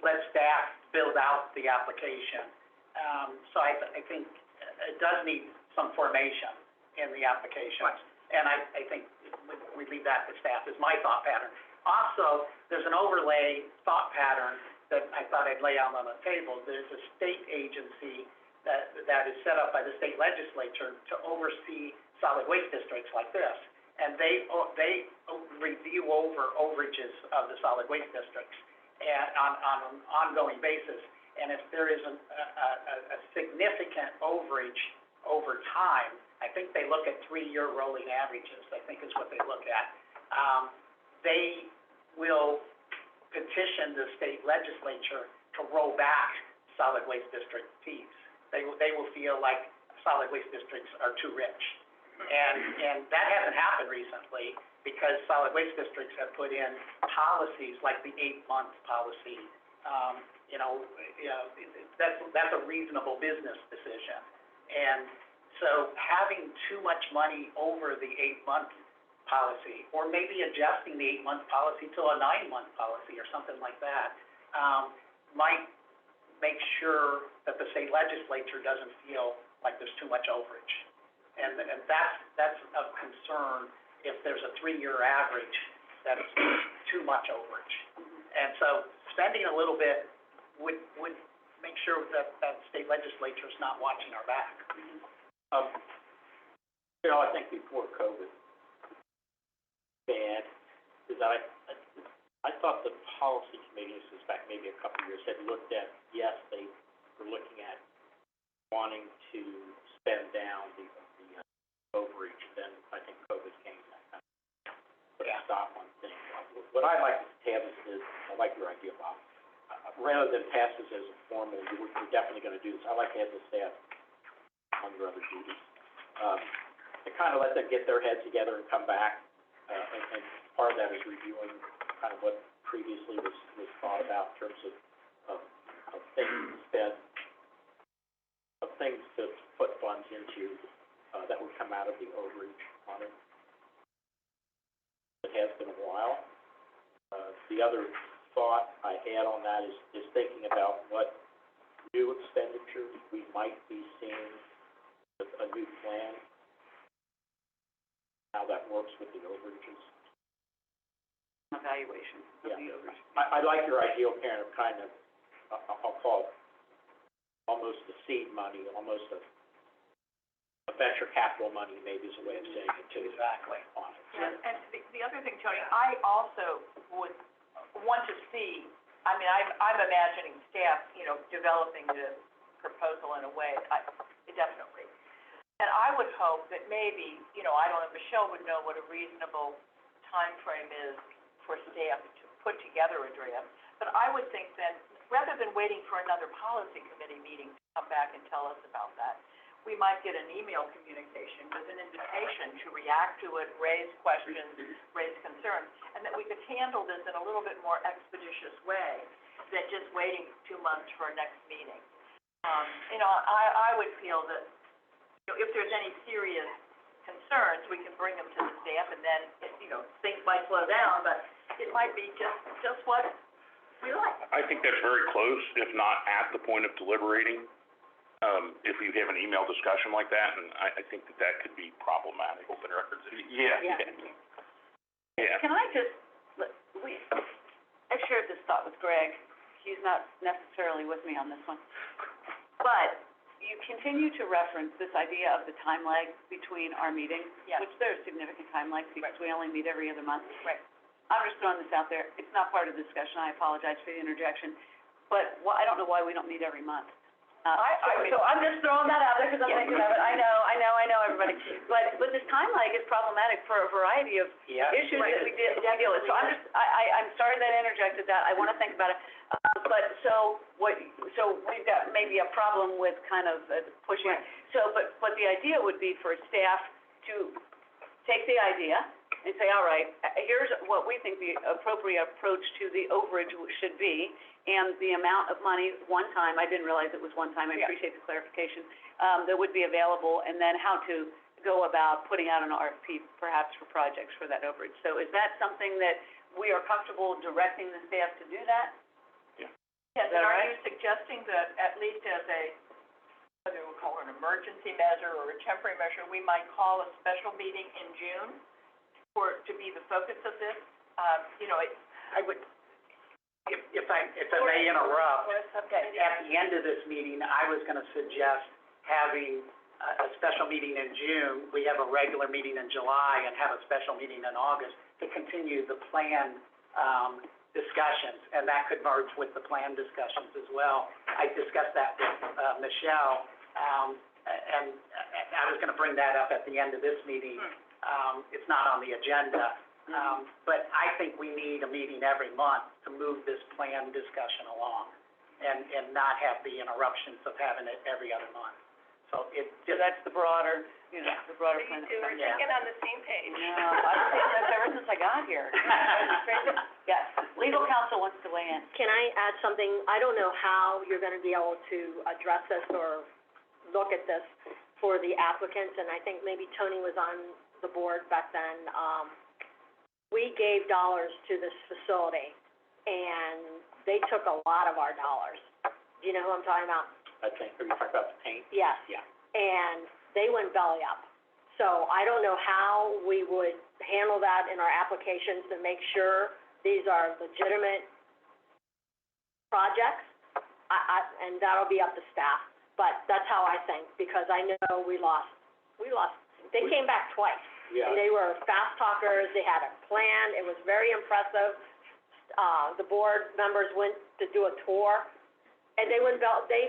let staff build out the application. So I think it does need some formation in the application. And I think we leave that to staff, is my thought pattern. Also, there's an overlay thought pattern that I thought I'd lay out on the table. There's a state agency that is set up by the state legislature to oversee solid waste districts like this. And they review overages of the solid waste districts and on an ongoing basis. And if there is a significant overage over time, I think they look at 3-year rolling averages, I think is what they look at. They will petition the state legislature to roll back solid waste district fees. They will feel like solid waste districts are too rich. And that hasn't happened recently because solid waste districts have put in policies like the 8-month policy. That's a reasonable business decision. And so having too much money over the 8-month policy, or maybe adjusting the 8-month policy to a 9-month policy or something like that, might make sure that the state legislature doesn't feel like there's too much overage. And that's of concern if there's a 3-year average that's too much overage. And so spending a little bit would make sure that state legislature is not watching our back. I think before COVID, bad, is that I thought the policy committee, this is back maybe a couple of years, had looked at, yes, they were looking at wanting to spend down the overage, then I think COVID came and that kind of put a stop on things. What I like to have is I like your idea, Bob. Rather than pass this as a formal, we're definitely going to do this. I like to have the staff on your other duties. To kind of let them get their heads together and come back, and part of that is reviewing kind of what previously was thought about in terms of things to spend, of things to put funds into that would come out of the overage on it. It has been a while. The other thought I had on that is thinking about what new expenditures we might be seeing with a new plan, how that works with the overages. Evaluation of the overage. I like your ideal kind of, I'll call it almost the seed money, almost a venture capital money, maybe is a way of saying it too. Exactly. On it. And the other thing, Tony, I also would want to see, I'm imagining staff, developing the proposal in a way, definitely. And I would hope that maybe, I don't know, Michelle would know what a reasonable time frame is for staff to put together a draft. But I would think that rather than waiting for another policy committee meeting to come back and tell us about that, we might get an email communication with an invitation to react to it, raise questions, raise concerns, and that we could handle this in a little bit more expeditious way than just waiting 2 months for a next meeting. I would feel that, if there's any serious concerns, we can bring them to the staff, and then, things might slow down, but it might be just what we like. I think that's very close, if not at the point of deliberating, if you have an email discussion like that, and I think that could be problematic. Open records. Yeah. Can I just, I shared this thought with Greg. He's not necessarily with me on this one. But you continue to reference this idea of the time lag between our meetings, which there's significant time lag because we only meet every other month. Right. I'm just throwing this out there. It's not part of the discussion. I apologize for the interjection. But I don't know why we don't meet every month. So I'm just throwing that out there because I'm thinking of it. I know, everybody. But this time lag is problematic for a variety of issues that we deal with. So I'm sorry that I interjected that. I want to think about it. But so we've got maybe a problem with kind of pushing it. So, but the idea would be for staff to take the idea and say, all right, here's what we think the appropriate approach to the overage should be, and the amount of money one time, I didn't realize it was one time, I appreciate the clarification, that would be available, and then how to go about putting out an RFP perhaps for projects for that overage. So is that something that we are comfortable directing the staff to do that? Yes, and are you suggesting that at least as whether we'll call it an emergency measure or a temporary measure, we might call a special meeting in June to be the focus of this? I would, if I may interrupt, at the end of this meeting, I was gonna suggest having a special meeting in June. We have a regular meeting in July and have a special meeting in August to continue the plan, discussions, and that could merge with the plan discussions as well. I discussed that with, Michelle, and I was gonna bring that up at the end of this meeting. It's not on the agenda, But I think we need a meeting every month to move this plan discussion along and not have the interruptions of having it every other month. So it So just, that's the broader, you know, the broader You plan. two are Yeah. thinking on the same page. No, I've seen this ever since I got here. Yes, legal counsel wants to weigh in. Can I add something? I don't know how you're gonna be able to address this or look at this for the applicants, and I think maybe Tony was on the board back then. We gave dollars to this facility, and they took a lot of our dollars. Do you know who I'm talking about? I think, are you talking about the paint? Yes. Yeah. And they went belly up. So I don't know how we would handle that in our applications to make sure these are legitimate projects. And that'll be up to staff, but that's how I think, because I know we lost, they came back twice. Yeah. And they were fast talkers, they had a plan, it was very impressive. The board members went to do a tour, and they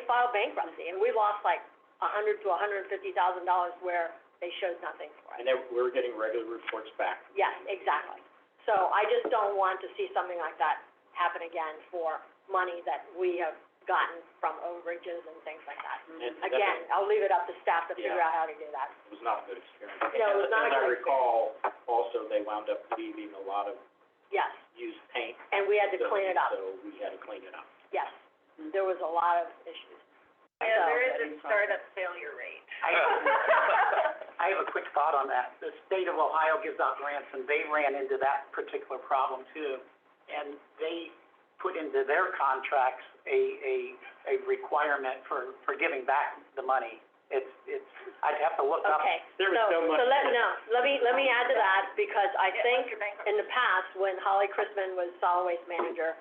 filed bankruptcy, and we lost like $100,000 to $150,000 where they showed nothing for it. And we were getting regular reports back. Yes, exactly. So I just don't want to see something like that happen again for money that we have gotten from overages and things like that. And that- Again, I'll leave it up to staff to figure Yeah. out how to do that. It was not a good experience. No, it was not a As I good recall, also, they wound up leaving a lot of Yes, used paint. and we had to clean it up. So we had to clean it up. Yes, there was a lot of issues. Yeah, So- there is a startup failure rate. I have a quick thought on that. The state of Ohio gives out grants, and they ran into that particular problem too. And they put into their contracts a requirement for giving back the money. It's, I'd have to look up. Okay, There was so much- let me add to that, because I think in the past, when Holly Chrisman was solid waste manager,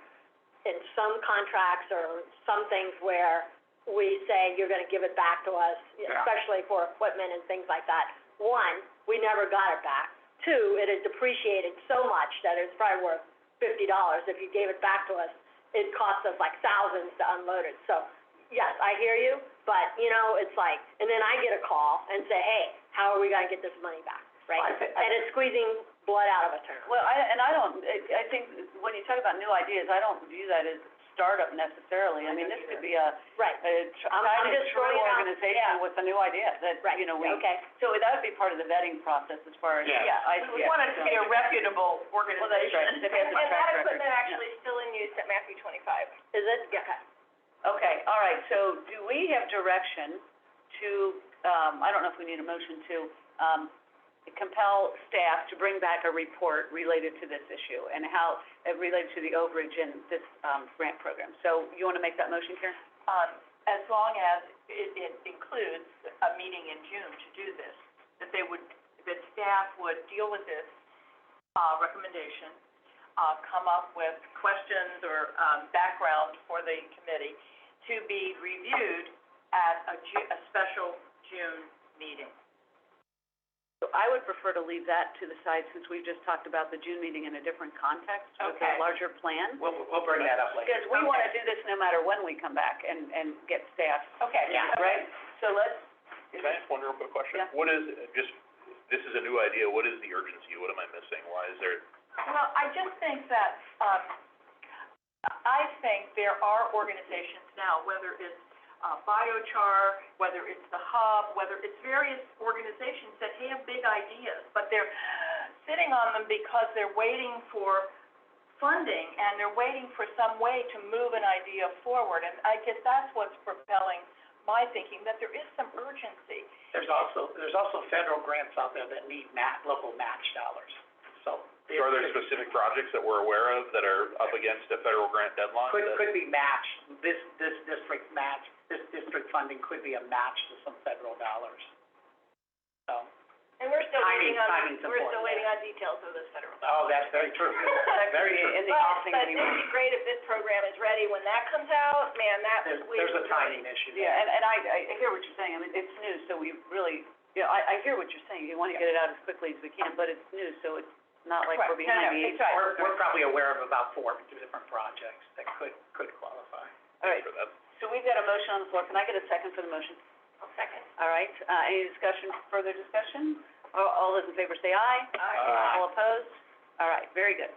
in some contracts or some things where we say, you're gonna give it back to us, especially for equipment and things like that. One, we never got it back. Two, it had depreciated so much that it's probably worth $50. If you gave it back to us, it cost us like thousands to unload it. So, yes, I hear you, but, you know, it's like, and then I get a call and say, hey, how are we gonna get this money back, right? And it's squeezing blood out of a turnip. Well, I think when you talk about new ideas, I don't view that as startup necessarily. I mean, this could be a, Right. I'm kind of just true throwing it out. organization with a new idea that, Right, you know, we, okay. so that would be part of the vetting process as far as, Yeah. We want it to be a reputable Well, that's right. organization. If it has a And track that record, equipment yeah. actually is still in use at Matthew 25. Is it? Yeah. Okay, all right, so do we have direction to, I don't know if we need a motion to, compel staff to bring back a report related to this issue and how it related to the overage in this, grant program. So you wanna make that motion, Karen? As long as it includes a meeting in June to do this, that staff would deal with this, recommendation, come up with questions or, background for the committee to be reviewed at a special June meeting. So I would prefer to leave that to the side since we've just talked about the June meeting in a different context with a Okay. larger plan. We'll bring that up later. Because we wanna do this no matter when we come back and get staff, Okay. Yeah. right? So let's, Can I ask one real quick question? Yeah. What is, this is a new idea, what is the urgency? What am I missing? Why is there, Well, I just think that, I think there are organizations now, whether it's biochar, whether it's the hub, whether it's various organizations that have big ideas, but they're sitting on them because they're waiting for funding and they're waiting for some way to move an idea forward. And I guess that's what's propelling my thinking, that there is some urgency. There's also federal grants out there that need local match dollars. So. are there specific projects that we're aware of that are up against a federal grant deadline? Could be matched, this district funding could be a match to some federal dollars. So, And we're still timing's waiting important. on details of this federal. oh, that's very true, very true. in the But offing it'd anyway. be great if this program is ready when that comes out, man, There's a timing issue there. Yeah, and I hear what you're saying. I mean, it's new, so we really, I hear what you're saying. You wanna get it out as quickly as we can, but it's new, so it's not like we're Right. behind the eight ball. We're probably aware of about 4 different projects that could qualify. All right, For that? so we've got a motion on the floor. Can I get a second for the motion? Second. All right, any further discussion? All those in favor say aye. Aye. All opposed? All right, very good.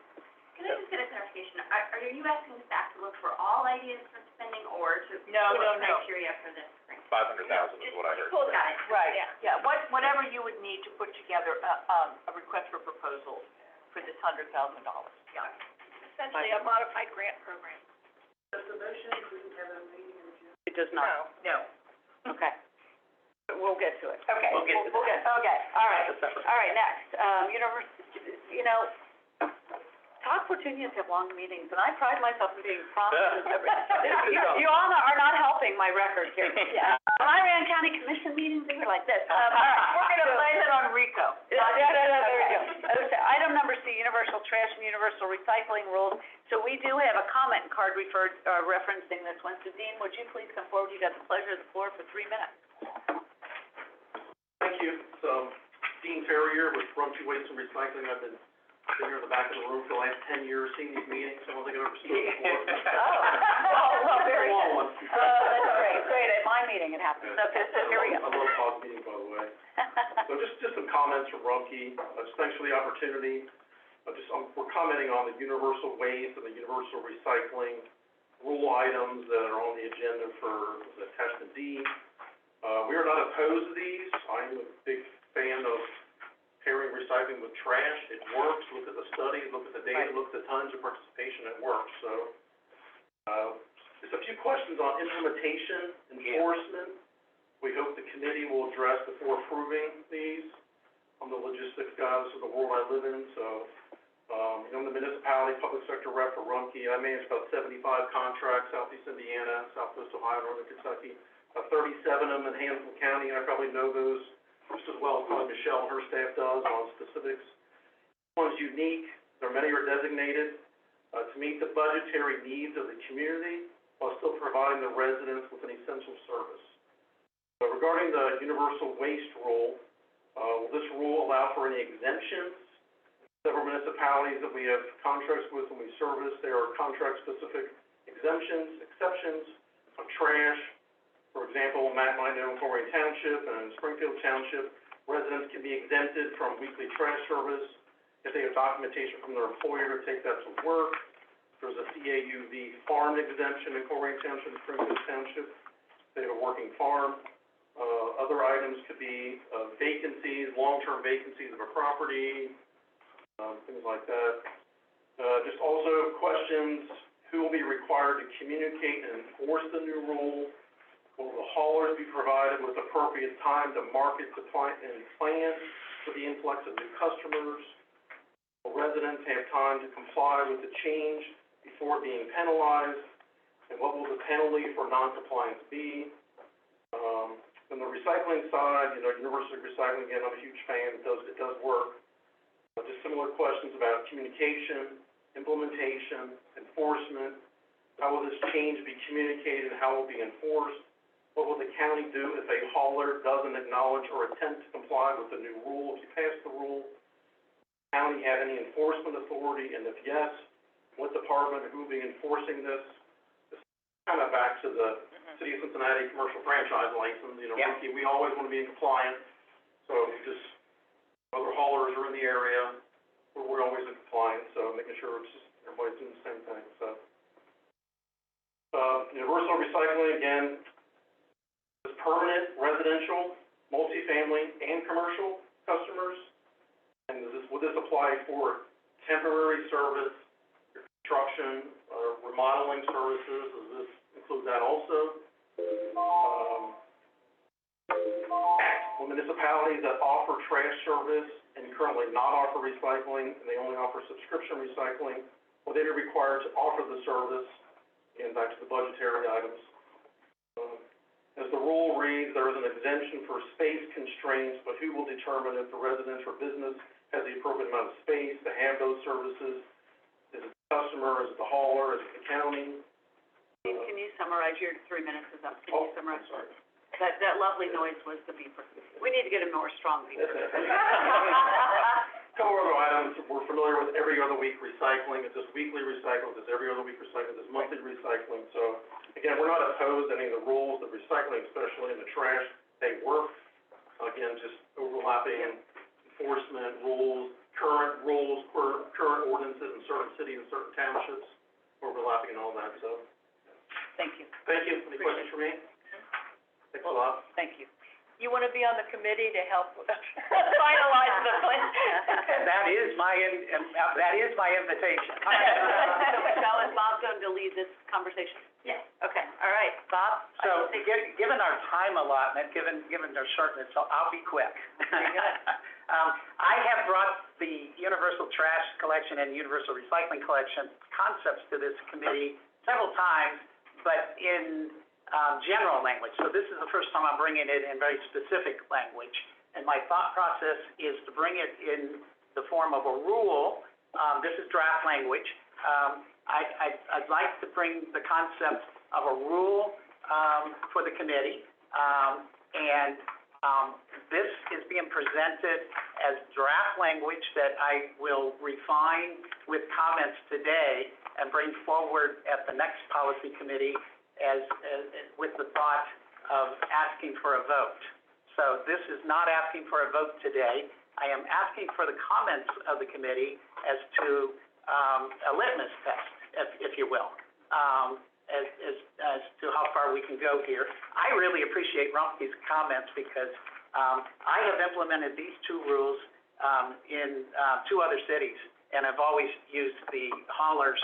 Can I just get a clarification? Are you asking staff to look for all ideas for spending or to No, put no, no. criteria for this? 500,000 is what I heard. Got it. Right, yeah, whatever you would need to put together a request for proposal for this $100,000. Yeah. Essentially a modified grant program. Does the motion include having a meeting in June? It does not. No. Okay. We'll get to it. Okay. We'll get, okay, all right. All right, next, Talk Fortunians have long meetings, and I pride myself in being prompt. You all are not helping my record here. Yeah. When I ran county commission meetings, they were like this. All right, We're gonna blame it on Rico. No, there we go. Okay, item number C, universal trash and universal recycling rules. So we do have a comment card referencing this one. So Dean, would you please come forward? You got the pleasure of the floor for 3 minutes. Thank you. So, Dean Ferrier with Rumpke Waste and Recycling. I've been here in the back of the room for the last 10 years, seeing these meetings. I don't think I've ever stood before. Well, very Long good. one. That's great. At my meeting it happens. Okay, so here we go. I love pause meetings, by the way. So just some comments from Rumpke. Just thanks for the opportunity. We're commenting on the universal waste and the universal recycling rule items that are on the agenda for attachment D. We are not opposed to these. I'm a big fan of pairing recycling with trash. It works. Look at the studies, look at the data, look at the tons of participation. It works. So, just a few questions on implementation, enforcement. We hope the committee will address before approving these. I'm the logistics guy. This is the world I live in. So, I'm the municipality public sector rep for Rumpke. I manage about 75 contracts, Southeast Indiana, Southwest Ohio, Northern Kentucky. 37 of them in Hamilton County, and I probably know those just as well as probably Michelle and her staff does on specifics. This one's unique. There are many are designated to meet the budgetary needs of the community while still providing the residents with an essential service. So regarding the universal waste rule, will this rule allow for any exemptions? Several municipalities that we have contracts with when we service, there are contract-specific exemptions, exceptions of trash. For example, Matt might know in Corrigan Township and Springfield Township, residents can be exempted from weekly trash service if they have documentation from their employer to take that to work. There's a CAUV farm exemption in Corrigan Township and Springfield Township. They have a working farm. Other items could be vacancies, long-term vacancies of a property, things like that. Just also questions, who will be required to communicate and enforce the new rule? Will the haulers be provided with appropriate time to market, supply, and plan for the influx of new customers? Will residents have time to comply with the change before being penalized? And what will the penalty for noncompliance be? On the recycling side, universal recycling, again, I'm a huge fan. It does work. Just similar questions about communication, implementation, enforcement. How will this change be communicated? How will it be enforced? What will the county do if a hauler doesn't acknowledge or attempt to comply with the new rule? If you pass the rule, does the county have any enforcement authority? And if yes, what department, who will be enforcing this? This is kind of back to the City of Cincinnati commercial franchise license. We always want to be in compliance. So just other haulers are in the area, we're always in compliance. So making sure it's just everybody's doing the same thing. So universal recycling, again, is permanent, residential, multifamily, and commercial customers. And would this apply for temporary service, construction, remodeling services? Does this include that also? Will municipalities that offer trash service and currently not offer recycling, and they only offer subscription recycling, will they be required to offer the service? Again, back to the budgetary items. As the rule reads, there is an exemption for space constraints, but who will determine if the residence or business has the appropriate amount of space to have those services? Is it the customer, is it the hauler, is it the county? Can you summarize your 3 minutes? Can you summarize? Sorry. That lovely noise was the beeper. We need to get a more strong beeper. Couple other items, we're familiar with every other week recycling. Is this weekly recycling? Is this every other week recycling? Is this monthly recycling? So, again, we're not opposed to any of the rules, the recycling, especially in the trash, they work. Again, just overlapping enforcement rules, current current ordinances in certain cities and certain townships, overlapping and all that, so. Thank you. Thank you. Any questions for me? Thanks a lot. Thank you. You wanna be on the committee to help finalize the plan? That is my invitation. So Michelle, is Bob going to lead this conversation? Yes. Okay, all right, Bob? So, given our time allotment, given their shortness, so I'll be quick. Very good. I have brought the universal trash collection and universal recycling collection concepts to this committee several times, but in general language. So this is the first time I'm bringing it in very specific language. And my thought process is to bring it in the form of a rule. This is draft language. I'd like to bring the concept of a rule for the committee. This is being presented as draft language that I will refine with comments today and bring forward at the next policy committee as with the thought of asking for a vote. So this is not asking for a vote today. I am asking for the comments of the committee as to a litmus test, if you will, as to how far we can go here. I really appreciate Rumpke's comments because I have implemented these two rules in 2 other cities, and I've always used the haulers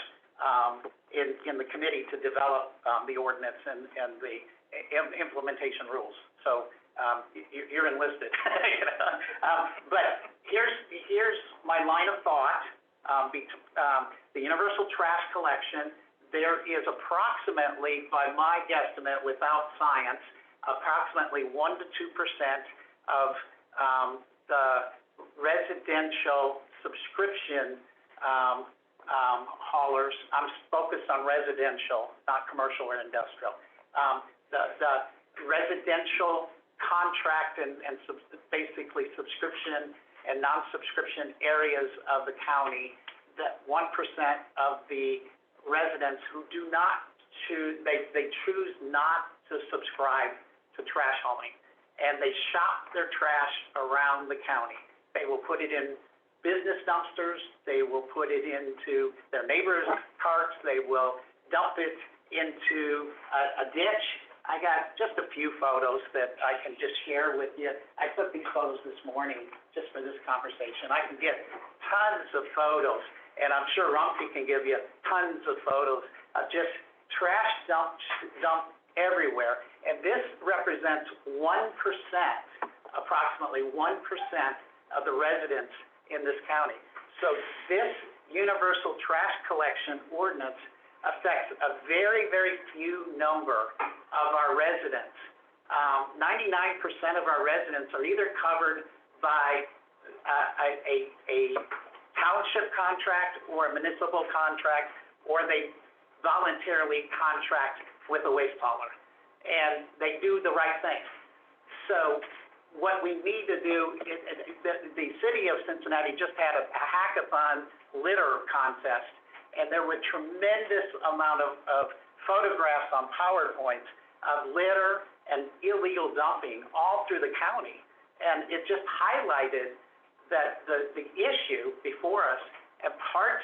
in the committee to develop the ordinance and the implementation rules. So you're enlisted. But here's my line of thought. The universal trash collection, there is approximately, by my guesstimate, without science, approximately 1% to 2% of the residential subscription haulers. I'm focused on residential, not commercial or industrial. The residential contract and basically subscription and non-subscription areas of the county, that 1% of the residents who do not choose, they choose not to subscribe to trash hauling, and they shop their trash around the county. They will put it in business dumpsters, they will put it into their neighbors' carts, they will dump it into a ditch. I got just a few photos that I can just share with you. I took these photos this morning just for this conversation. I can get tons of photos, and I'm sure Rumpke can give you tons of photos of just trash dumped everywhere. And this represents 1%, approximately 1% of the residents in this county. So this universal trash collection ordinance affects a very, very few number of our residents. 99% of our residents are either covered by a township contract or a municipal contract, or they voluntarily contract with a waste hauler, and they do the right thing. So what we need to do, the city of Cincinnati just had a hackathon litter contest, and there were tremendous amount of photographs on PowerPoints of litter and illegal dumping all through the county. And it just highlighted that the issue before us, and part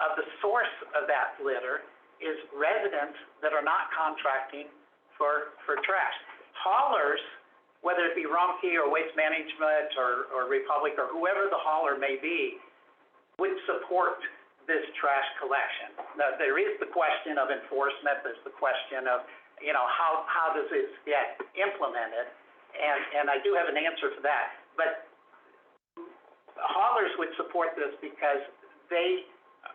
of the source of that litter is residents that are not contracting for trash. Haulers, whether it be Rumpke or Waste Management or Republic or whoever the hauler may be, would support this trash collection. Now, there is the question of enforcement, there's the question of, how does this get implemented? And I do have an answer to that. But haulers would support this because they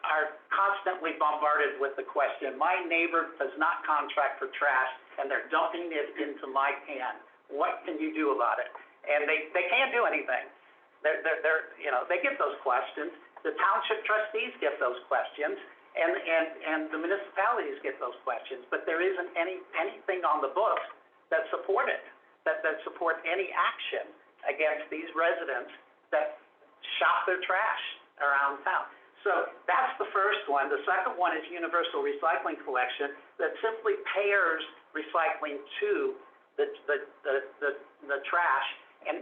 are constantly bombarded with the question, my neighbor does not contract for trash and they're dumping it into my can. What can you do about it? And they can't do anything. They're they get those questions. The township trustees get those questions, and the municipalities get those questions. But there isn't anything on the books that support it, that support any action against these residents that shop their trash around town. So that's the first one. The second one is universal recycling collection that simply pairs recycling to the trash. And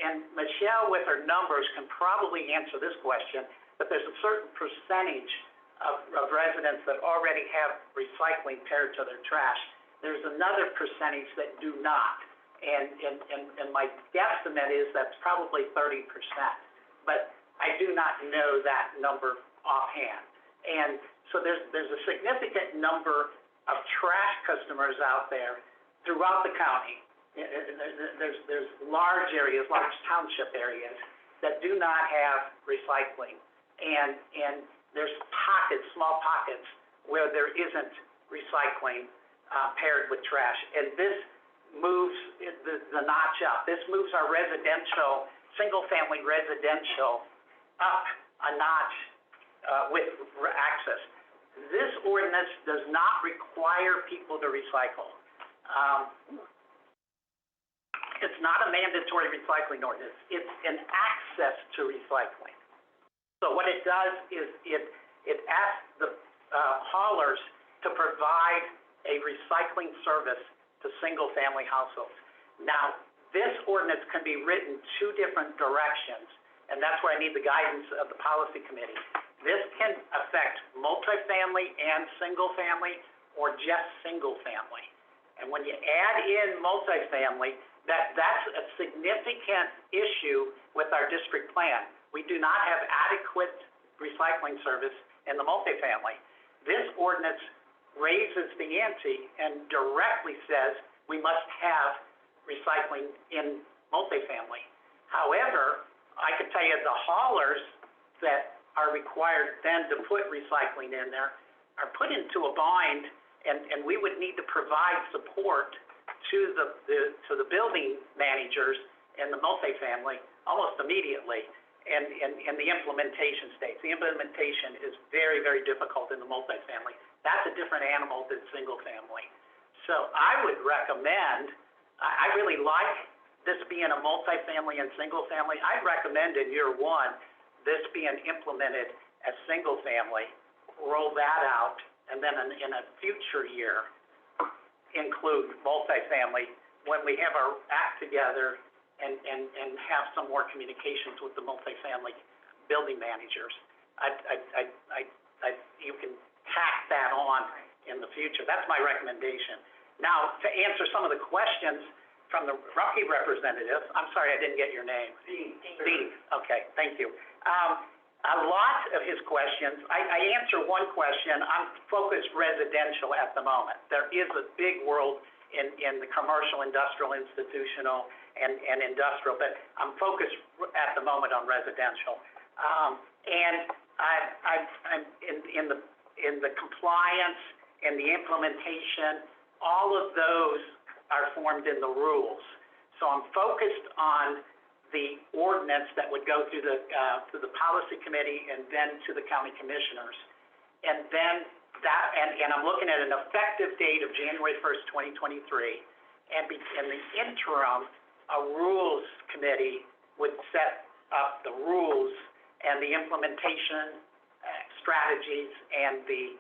and Michelle with her numbers can probably answer this question. but there's a certain percentage of residents that already have recycling paired to their trash. There's another percentage that do not. And my guesstimate is that's probably 30%. But I do not know that number offhand. And so there's a significant number of trash customers out there throughout the county. There's large areas, large township areas that do not have recycling. And there's pockets, small pockets, where there isn't recycling paired with trash. And this moves the notch up. This moves our residential, single-family residential up a notch with access. This ordinance does not require people to recycle. It's not a mandatory recycling ordinance. It's an access to recycling. So what it does is it asks the haulers to provide a recycling service to single-family households. Now, this ordinance can be written two different directions, and that's where I need the guidance of the policy committee. This can affect multifamily and single-family, or just single-family. And when you add in multifamily, that's a significant issue with our district plan. We do not have adequate recycling service in the multifamily. This ordinance raises the ante and directly says we must have recycling in multifamily. However, I can tell you the haulers that are required then to put recycling in there are put into a bind, and we would need to provide support to the building managers in the multifamily almost immediately. And the implementation stage. The implementation is very, very difficult in the multifamily. That's a different animal than single family. So I would recommend, I really like this being a multifamily and single family. I'd recommend in year one, this being implemented as single family, roll that out, and then in a future year, include multifamily when we have our act together and have some more communications with the multifamily building managers. You can tack that on in the future. That's my recommendation. Now, to answer some of the questions from the Rocky representative, I'm sorry, I didn't get your name. Dean. Okay, thank you. A lot of his questions, I answer one question. I'm focused residential at the moment. There is a big world in the commercial, industrial, institutional, and industrial, but I'm focused at the moment on residential. And I'm in the compliance and the implementation, all of those are formed in the rules. So I'm focused on the ordinance that would go through the policy committee and then to the county commissioners. And then and I'm looking at an effective date of January 1st, 2023. And in the interim, a rules committee would set up the rules and the implementation strategies and the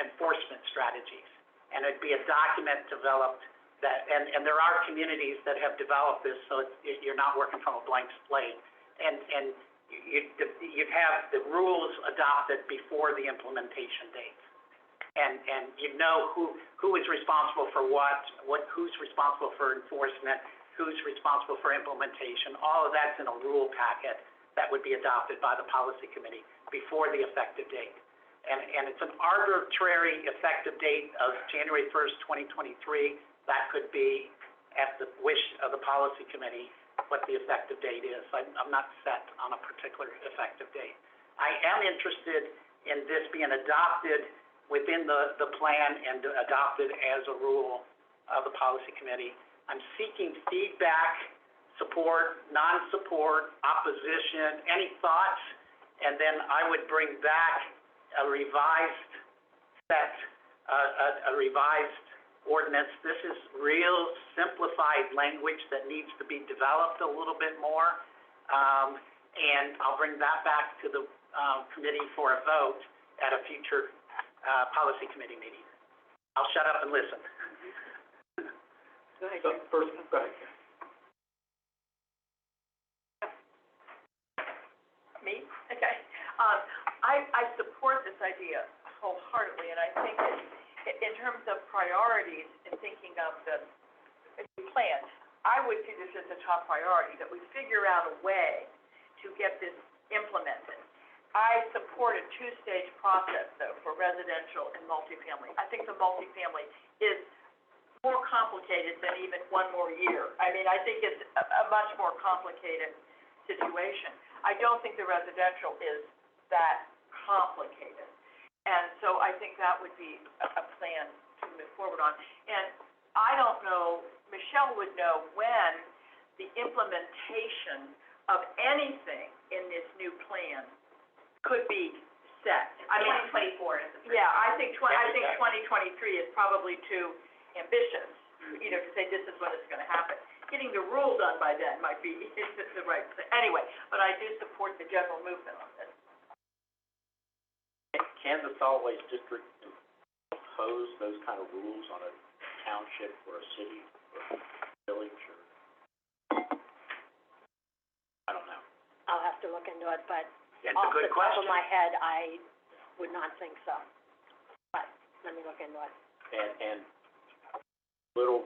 enforcement strategies. And it'd be a document developed that, and there are communities that have developed this, so you're not working from a blank slate. And you'd have the rules adopted before the implementation date. And you know who is responsible for who's responsible for enforcement, who's responsible for implementation. All of that's in a rule packet that would be adopted by the policy committee before the effective date. And it's an arbitrary effective date of January 1st, 2023. That could be at the wish of the policy committee what the effective date is. I'm not set on a particular effective date. I am interested in this being adopted within the plan and adopted as a rule of the policy committee. I'm seeking feedback, support, non-support, opposition, any thoughts, and then I would bring back a revised set, a revised ordinance. This is real simplified language that needs to be developed a little bit more, and I'll bring that back to the committee for a vote at a future policy committee meeting. I'll shut up and listen. So first, go ahead. Me? Okay. I support this idea wholeheartedly, and I think that in terms of priorities in thinking of the new plan, I would see this as a top priority, that we figure out a way to get this implemented. I support a two-stage process, though, for residential and multifamily. I think the multifamily is more complicated than even one more year. I mean, I think it's a much more complicated situation. I don't think the residential is that complicated. And so I think that would be a plan to move forward on. And I don't know, Michelle would know when the implementation of anything in this new plan could be set. I mean, 2024 is the. yeah, I think 2023 is probably too ambitious, you know, to say this is when it's gonna happen. Getting the rule done by then might be the right thing. Anyway, but I do support the general movement on this. Can the solid waste district impose those kind of rules on a township or a city or a village or? I don't know. I'll have to look into it, but It's a off good the top question. of my head, I would not think so. But let me look into it. And little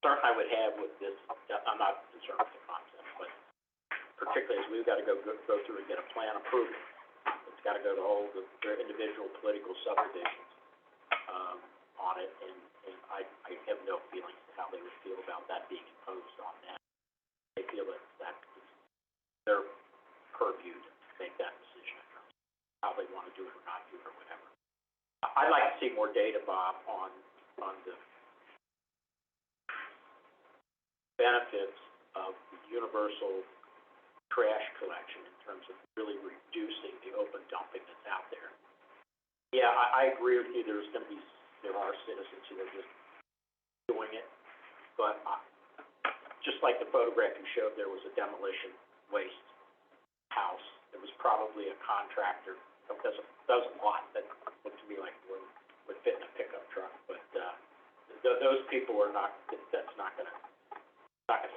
concern I would have with this, I'm not concerned with the concept, but particularly as we've got to go through and get a plan approved. It's got to go to all their individual political subdivisions, on it, and I have no feelings to how they would feel about that being imposed on them. They feel that is their purview to make that decision, how they want to do it or not do it or whatever. I'd like to see more data, Bob, on the benefits of the universal trash collection in terms of really reducing the open dumping that's out there. Yeah, I agree with you, there are citizens who are just doing it, but just like the photograph you showed, there was a demolition waste house. It was probably a contractor that does a lot that looked to me like would fit in a pickup truck, but those people are not, that's not gonna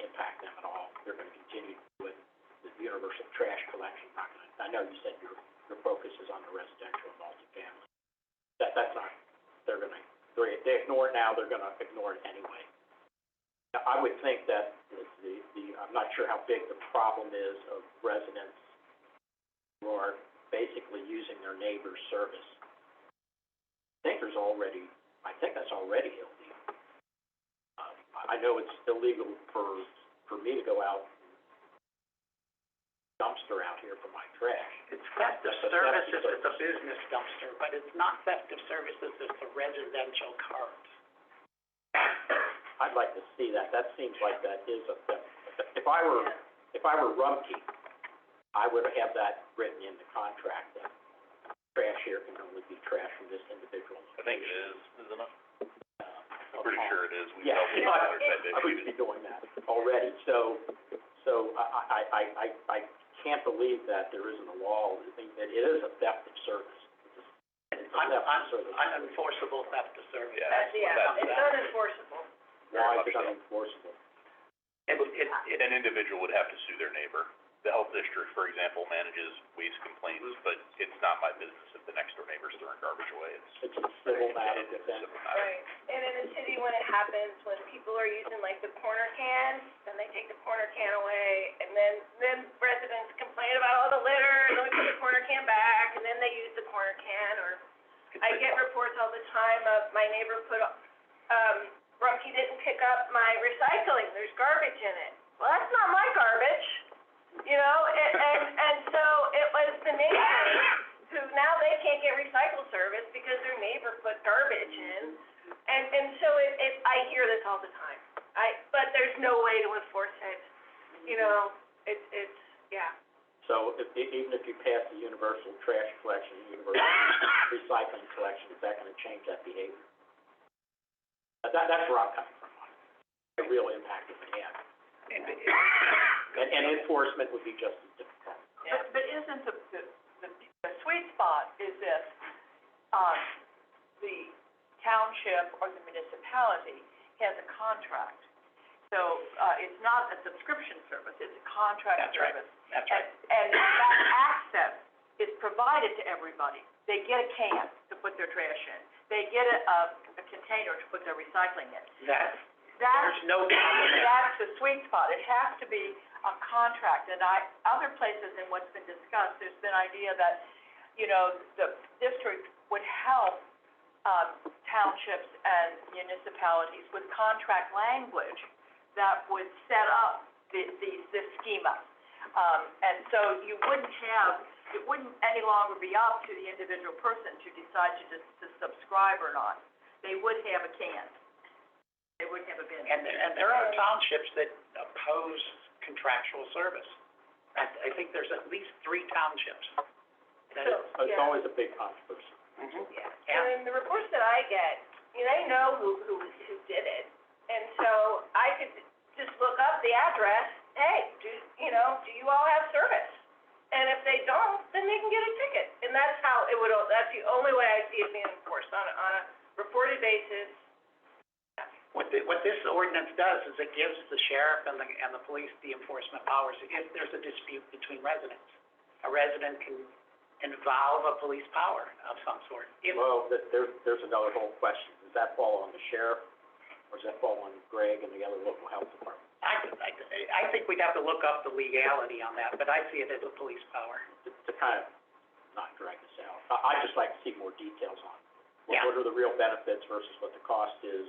impact them at all. They're gonna continue to do it. The universal trash collection, not gonna, I know you said your focus is on the residential and multifamily. That's not, they ignore it now, they're gonna ignore it anyway. I would think that I'm not sure how big the problem is of residents who are basically using their neighbor's service. I think that's already illegal. I know it's illegal for me to go out and dumpster out here for my trash. It's theft of services, it's a business dumpster, but it's not theft of services, it's a residential cart. I'd like to see that. That seems like that is a theft. If I were Rumpke, I would have that written in the contract that trash here can only be trash from this individual. I think it is, isn't it? I'm pretty sure it is. Yeah, I would be doing that already. So I can't believe that there isn't a law. I think that it is a theft of service. It's a theft of service. Unenforceable theft of service. Yeah, it's unenforceable. Why is it unenforceable? An individual would have to sue their neighbor. The health district, for example, manages waste complaints, but it's not my business if the next door neighbor's throwing garbage away. It's a civil matter to It's a them. civil matter. Right, and in the city, when it happens, when people are using like the corner can, then they take the corner can away, and then residents complain about all the litter, and then we put the corner can back, and then they use the corner can, or I get reports all the time of my neighbor Rumpke didn't pick up my recycling, there's garbage in it. Well, that's not my garbage, you know, and so it was the neighbors who now they can't get recycle service because their neighbor put garbage in. And so I hear this all the time. But there's no way to enforce it, you know, it's, yeah. So even if you pass the universal trash collection, universal recycling collection, is that gonna change that behavior? That's where I'm coming from on it. The real impact it would have. And enforcement would be just as difficult. Yeah. But isn't the sweet spot is if, the township or the municipality has a contract. So, it's not a subscription service, it's a contract service. That's right. And that access is provided everybody. They get a can to put their trash in. They get a container to put their recycling in. That's, That's, there's no doubt in that. that's the sweet spot. It has to be a contract. And other places in what's been discussed, there's been idea that, you know, the district would help, townships and municipalities with contract language that would set up this schema. And so you wouldn't have, it wouldn't any longer be up to the individual person to decide to subscribe or not. They would have a can. They would have a bin. And there are townships that oppose contractual service. I think there's at least 3 townships. It's always a big controversy. Yeah, and in the reports that I get, they know who did it. And so I could just look up the address, hey, do you all have service? And if they don't, then they can get a ticket. And that's how it would, that's the only way I see it being enforced, on a reported basis. What this ordinance does is it gives the sheriff and the police the enforcement powers if there's a dispute between residents. A resident can involve a police power of some sort. Well, there's another whole question. Does that fall on the sheriff, or does that fall on Greg and the other local health departments? I think we'd have to look up the legality on that, but I see it as a police power. To kind of not drag this out, I'd just like to see more details on it. Yeah. What are the real benefits versus what the cost is?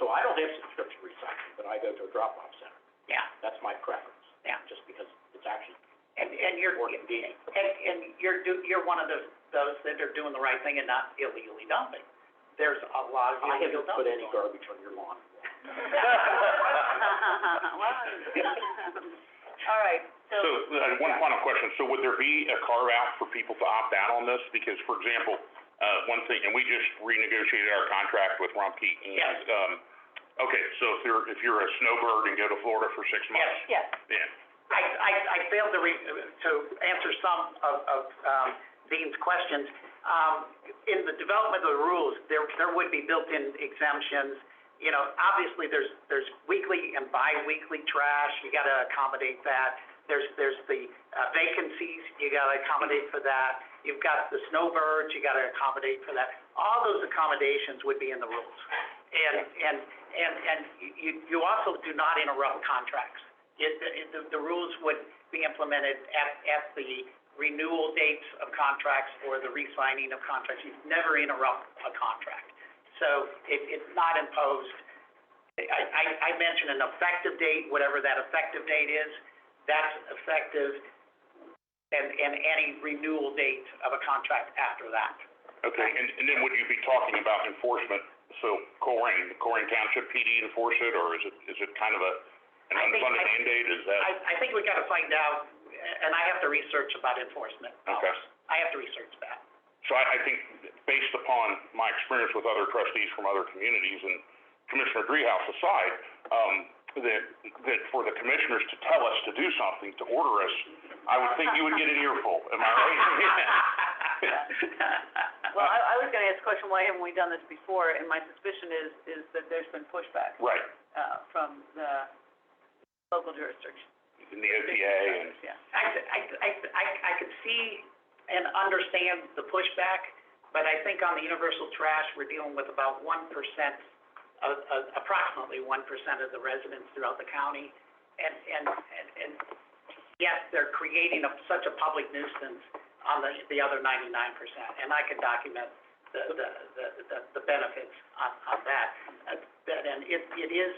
So I don't have subscription recycling, but I go to a drop-off center. Yeah. That's my preference. Yeah. Just because it's actually And you're, more convenient. and you're one of those that are doing the right thing and not illegally dumping. There's a lot of I illegal haven't put dumping. any garbage on your lawn. All right, So, one final question, so would there be a carve-out for people to opt out on this? Because, for example, one thing, and we just renegotiated our contract with Rumpke, and, Yes. Okay, so if you're a snowbird and go to Florida for 6 months? yes. Yeah. I failed to answer some of Dean's questions. In the development of the rules, there would be built-in exemptions. Obviously, there's weekly and bi-weekly trash, you gotta accommodate that. There's the vacancies, you gotta accommodate for that. You've got the snowbirds, you gotta accommodate for that. All those accommodations would be in the rules. And you also do not interrupt contracts. The rules would be implemented at the renewal dates of contracts or the re-signing of contracts. You never interrupt a contract. So it's not imposed. I mentioned an effective date, whatever that effective date is, that's effective, and any renewal date of a contract after that. Okay, and then would you be talking about enforcement? So Colerain Township PD enforce it, or is it kind of an unfunded mandate, is that? I think we gotta find out, and I have to research about enforcement powers. Okay. I have to research that. So I think, based upon my experience with other trustees from other communities, and Commissioner Driehaus aside, that for the commissioners to tell us to do something, to order us, I would think you would get an earful, am I right? Well, I was gonna ask a question, why haven't we done this before? And my suspicion is that there's been pushback, Right, from the local jurisdiction. in the OTA and, Yeah. I could see and understand the pushback, but I think on the universal trash, we're dealing with about 1% approximately 1% of the residents throughout the county. And yet they're creating such a public nuisance on the other 99%. And I can document the benefits on that. And it is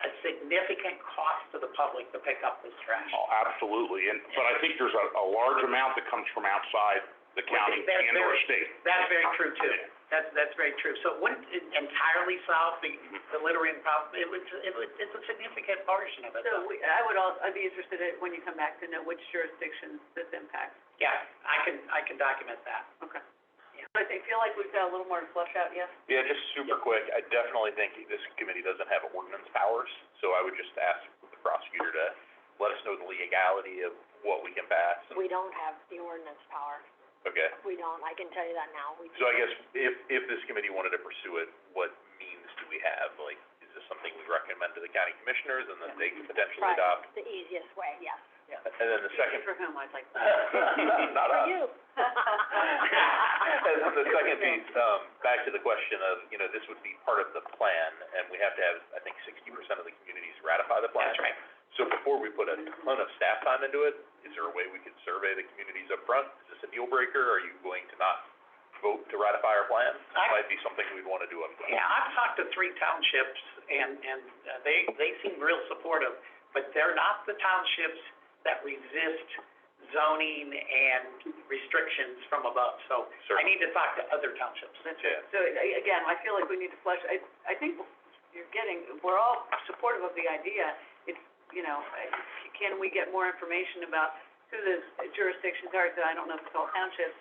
a significant cost to the public to pick up this trash. oh, absolutely, but I think there's a large amount that comes from outside the county and or state. That's very true too. That's very true. So it wouldn't entirely solve the littering problem. It's a significant portion of it. So I'd be interested in, when you come back, to know which jurisdictions this impacts. Yeah, I can document that. Okay. But I feel like we've got a little more to flush out, yes? Yeah, just super quick, I definitely think this committee doesn't have ordinance powers, so I would just ask the prosecutor to let us know the legality of what we can pass. We don't have the ordinance power. Okay, We don't, I can tell you that now. so I guess if this committee wanted to pursue it, what means do we have? Like, is this something we recommend to the county commissioners and then they can potentially Right. adopt? The easiest way, yes. And then the second, For whom, I'd like not us. For you. And then the second piece, back to the question of, this would be part of the plan, and we have to have, I think, 60% of the communities ratify the plan. That's right. So before we put a ton of staff time into it, is there a way we could survey the communities up front? Is this a deal breaker? Are you going to not vote to ratify our plan? This might be something we'd want to do up front. Yeah, I've talked to 3 townships, and they seem real supportive, but they're not the townships that resist zoning and restrictions from above, so I need to talk to other townships. Yeah. So, again, I feel like we need to flesh, I think we're all supportive of the idea. It's, can we get more information about who the jurisdictions are, because I don't know if it's all townships,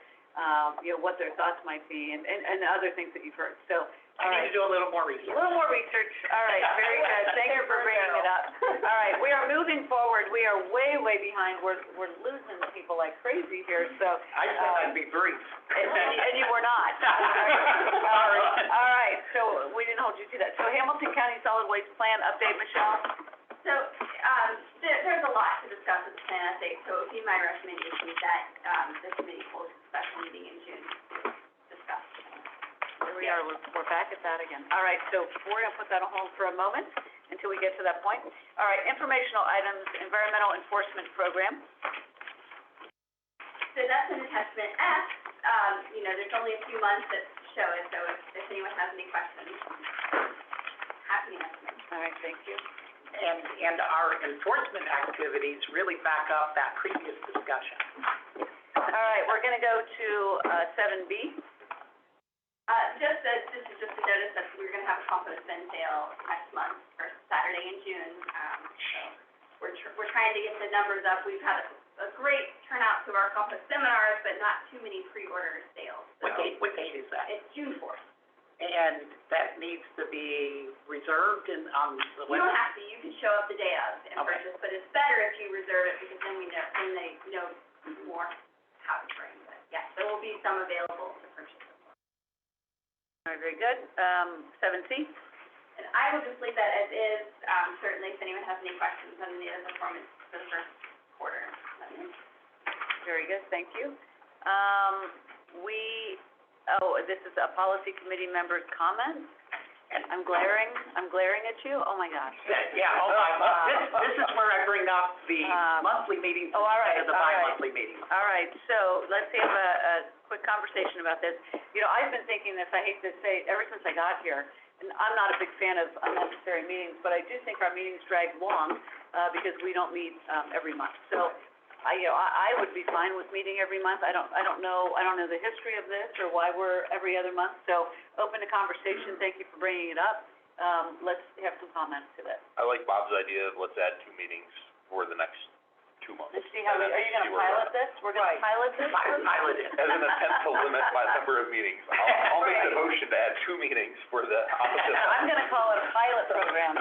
what their thoughts might be, and other things that you've heard, so. I need to do a little more research. A little more research, all right, very good, thank you for bringing it up. All right, we are moving forward, we are way, way behind, we're losing people like crazy here, so. I said I'd be brief. And you were not. All right, so we didn't hold you to that. So Hamilton County Solid Waste Plan update, Michelle? So, there's a lot to discuss with the plan update, so it would be my recommendation that, the committee holds a special meeting in June to discuss. Here we are, we're back at that again. All right, so we're gonna put that on hold for a moment until we get to that point. All right, informational items, environmental enforcement program. So that's in attachment F, there's only a few months that show it, so if anyone has any questions, happy to answer them. All right, thank you. And our enforcement activities really back up that previous discussion. All right, we're gonna go to, 7B. This is just a notice that we're gonna have a compost bin sale next month, first Saturday in June, so we're trying to get the numbers up. We've had a great turnout to our compost seminars, but not too many pre-order sales, so. What date is that? It's June 4th. And that needs to be reserved on the You don't have to, you can show up the day of and Okay. purchase, but it's better if you reserve it, because then they know more how to bring it. Yes, there will be some available to purchase. All right, very good. 7C. And I will just leave that as is, certainly if anyone has any questions on the other performance for the first quarter, let me know. Very good, thank you. This is a policy committee member's comment. I'm glaring at you, oh my gosh. Yeah, this is where I bring up the monthly meetings Oh, all right, instead of the all right. bi-monthly meetings. All right, so let's have a quick conversation about this. I've been thinking this, I hate to say, ever since I got here, and I'm not a big fan of unnecessary meetings, but I do think our meetings drag long, because we don't meet, every month. So, I would be fine with meeting every month. I don't know the history of this or why we're every other month, so open to conversation, thank you for bringing it up. Let's have some comments to that. I like Bob's idea of let's add 2 meetings for the next 2 months. Let's see how, are you gonna pilot this? We're gonna pilot this? Pilot it. As an attempt to limit my number of meetings, I'll make the motion to add 2 meetings for the opposite. I'm gonna call it a pilot program.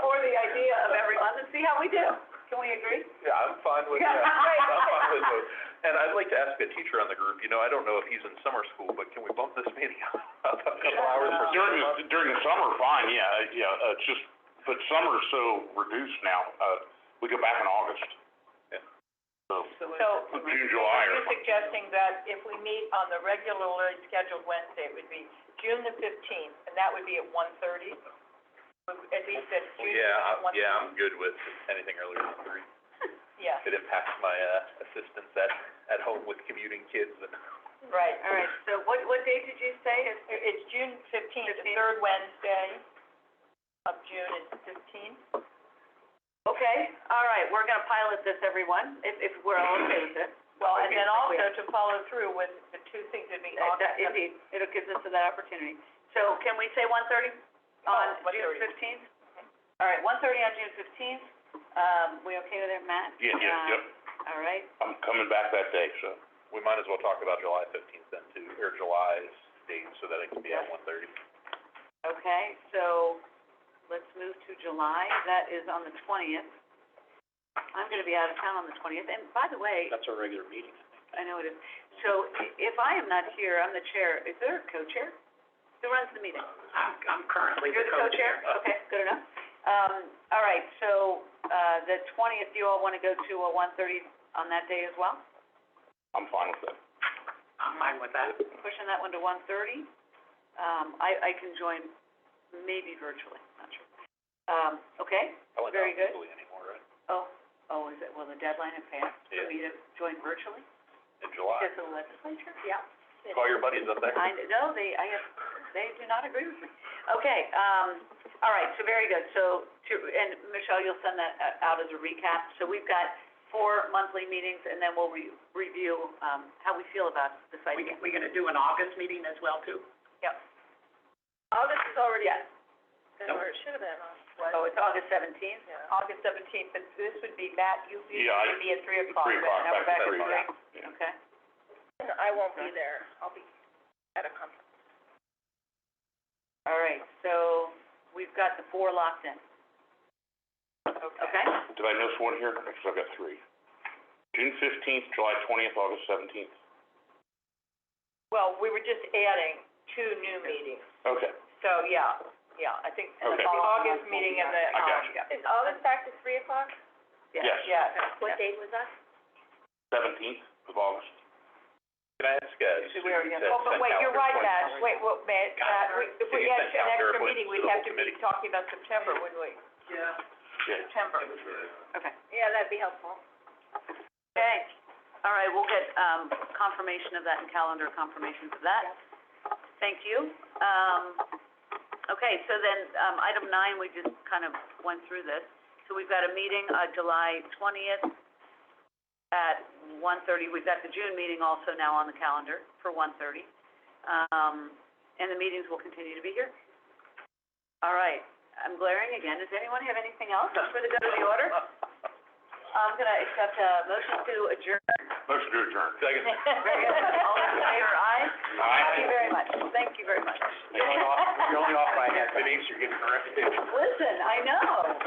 For the idea of every month, and see how we do. Can we agree? Yeah, I'm fine with Yeah, that. great. I'm fine with those. And I'd like to ask a teacher on the group, I don't know if he's in summer school, but can we bump this meeting up a couple hours for During the summer, fine, it's just, but summer's so reduced now, we go back in August. Yeah. So, So, June, July, are or you suggesting that if we meet on the regularly scheduled Wednesday, it would be June the 15th, and that would be at 1:30? At least at June, I'm good with anything earlier than 3. Yeah, It impacts my, assistants at home with commuting kids and. right. All right, so what date did you say? It's June 15th, the third Wednesday of June is 15th. Okay, all right, we're gonna pilot this, everyone, if we're all okay with it. Well, and then also to follow through with the 2 things that'd be August. Indeed, it gives us that opportunity. So can we say 1:30 on June 15th? All right, 1:30 on June 15th. We okay with that, Matt? Yep. All right. I'm coming back that day, so. We might as well talk about July 15th then too, or July's date, so that it can be at 1:30. Okay, so let's move to July. That is on the 20th. I'm gonna be out of town on the 20th, and by the way, That's our regular meeting, I think. I know it is. So if I am not here, I'm the chair. Is there a co-chair? Who runs the meeting? I'm currently You're the co-chair? Okay, good enough. All right, so, the 20th, do you all wanna go to a 1:30 on that day as well? I'm fine with that. I'm fine with that. Pushing that one to 1:30. I can join maybe virtually, not sure. Okay, I went very out good. easily anymore, right? Oh, is it, will the deadline have passed for Yeah. me to join virtually? In July. Because of the legislature? Yeah. Call your buddies up there. No, they do not agree with me. Okay, all right, so very good. So, and Michelle, you'll send that out as a recap. So we've got 4 monthly meetings, and then we'll review, how we feel about the site. We gonna do an August meeting as well, too? August is already, Yes. or it should have been on. Oh, it's August 17th? August 17th, but this would be, Matt, you Yeah, usually be at 3 o'clock. 3 o'clock, Now we're back to at 3, three. yeah. Okay. I won't be there, I'll be at a conference. All right, so we've got the 4 locked in. Okay? Did I miss one here? Because I've got 3. June 15th, July 20th, August 17th. Well, we were just adding 2 new meetings, Okay, so, yeah, I think the Okay. August meeting and the, I got you. Is August back to 3 o'clock? yes, yeah. What date was that? 17th of August. Can I ask, So we already have, oh, but wait, you're right, Matt, wait, Matt, if Can we you had send an calendar extra with meeting, we'd the have whole to be committee? talking about September, wouldn't we? Yeah. Yeah. September. Okay. Yeah, that'd be helpful. Okay. All right, we'll get, confirmation of that and calendar confirmations of that. Thank you. Okay, so then, item 9, we just kind of went through this. So we've got a meeting, July 20th at 1:30. We've got the June meeting also now on the calendar for 1:30. And the meetings will continue to be here. All right, I'm glaring again. Does anyone have anything else for the good of the order? I'm gonna accept a motion to adjourn. Motion to adjourn. Second. Very good. All in favor, aye? Aye. Thank you very much. Thank you very much. You're only off by half an inch, you're getting corrected. Listen, I know.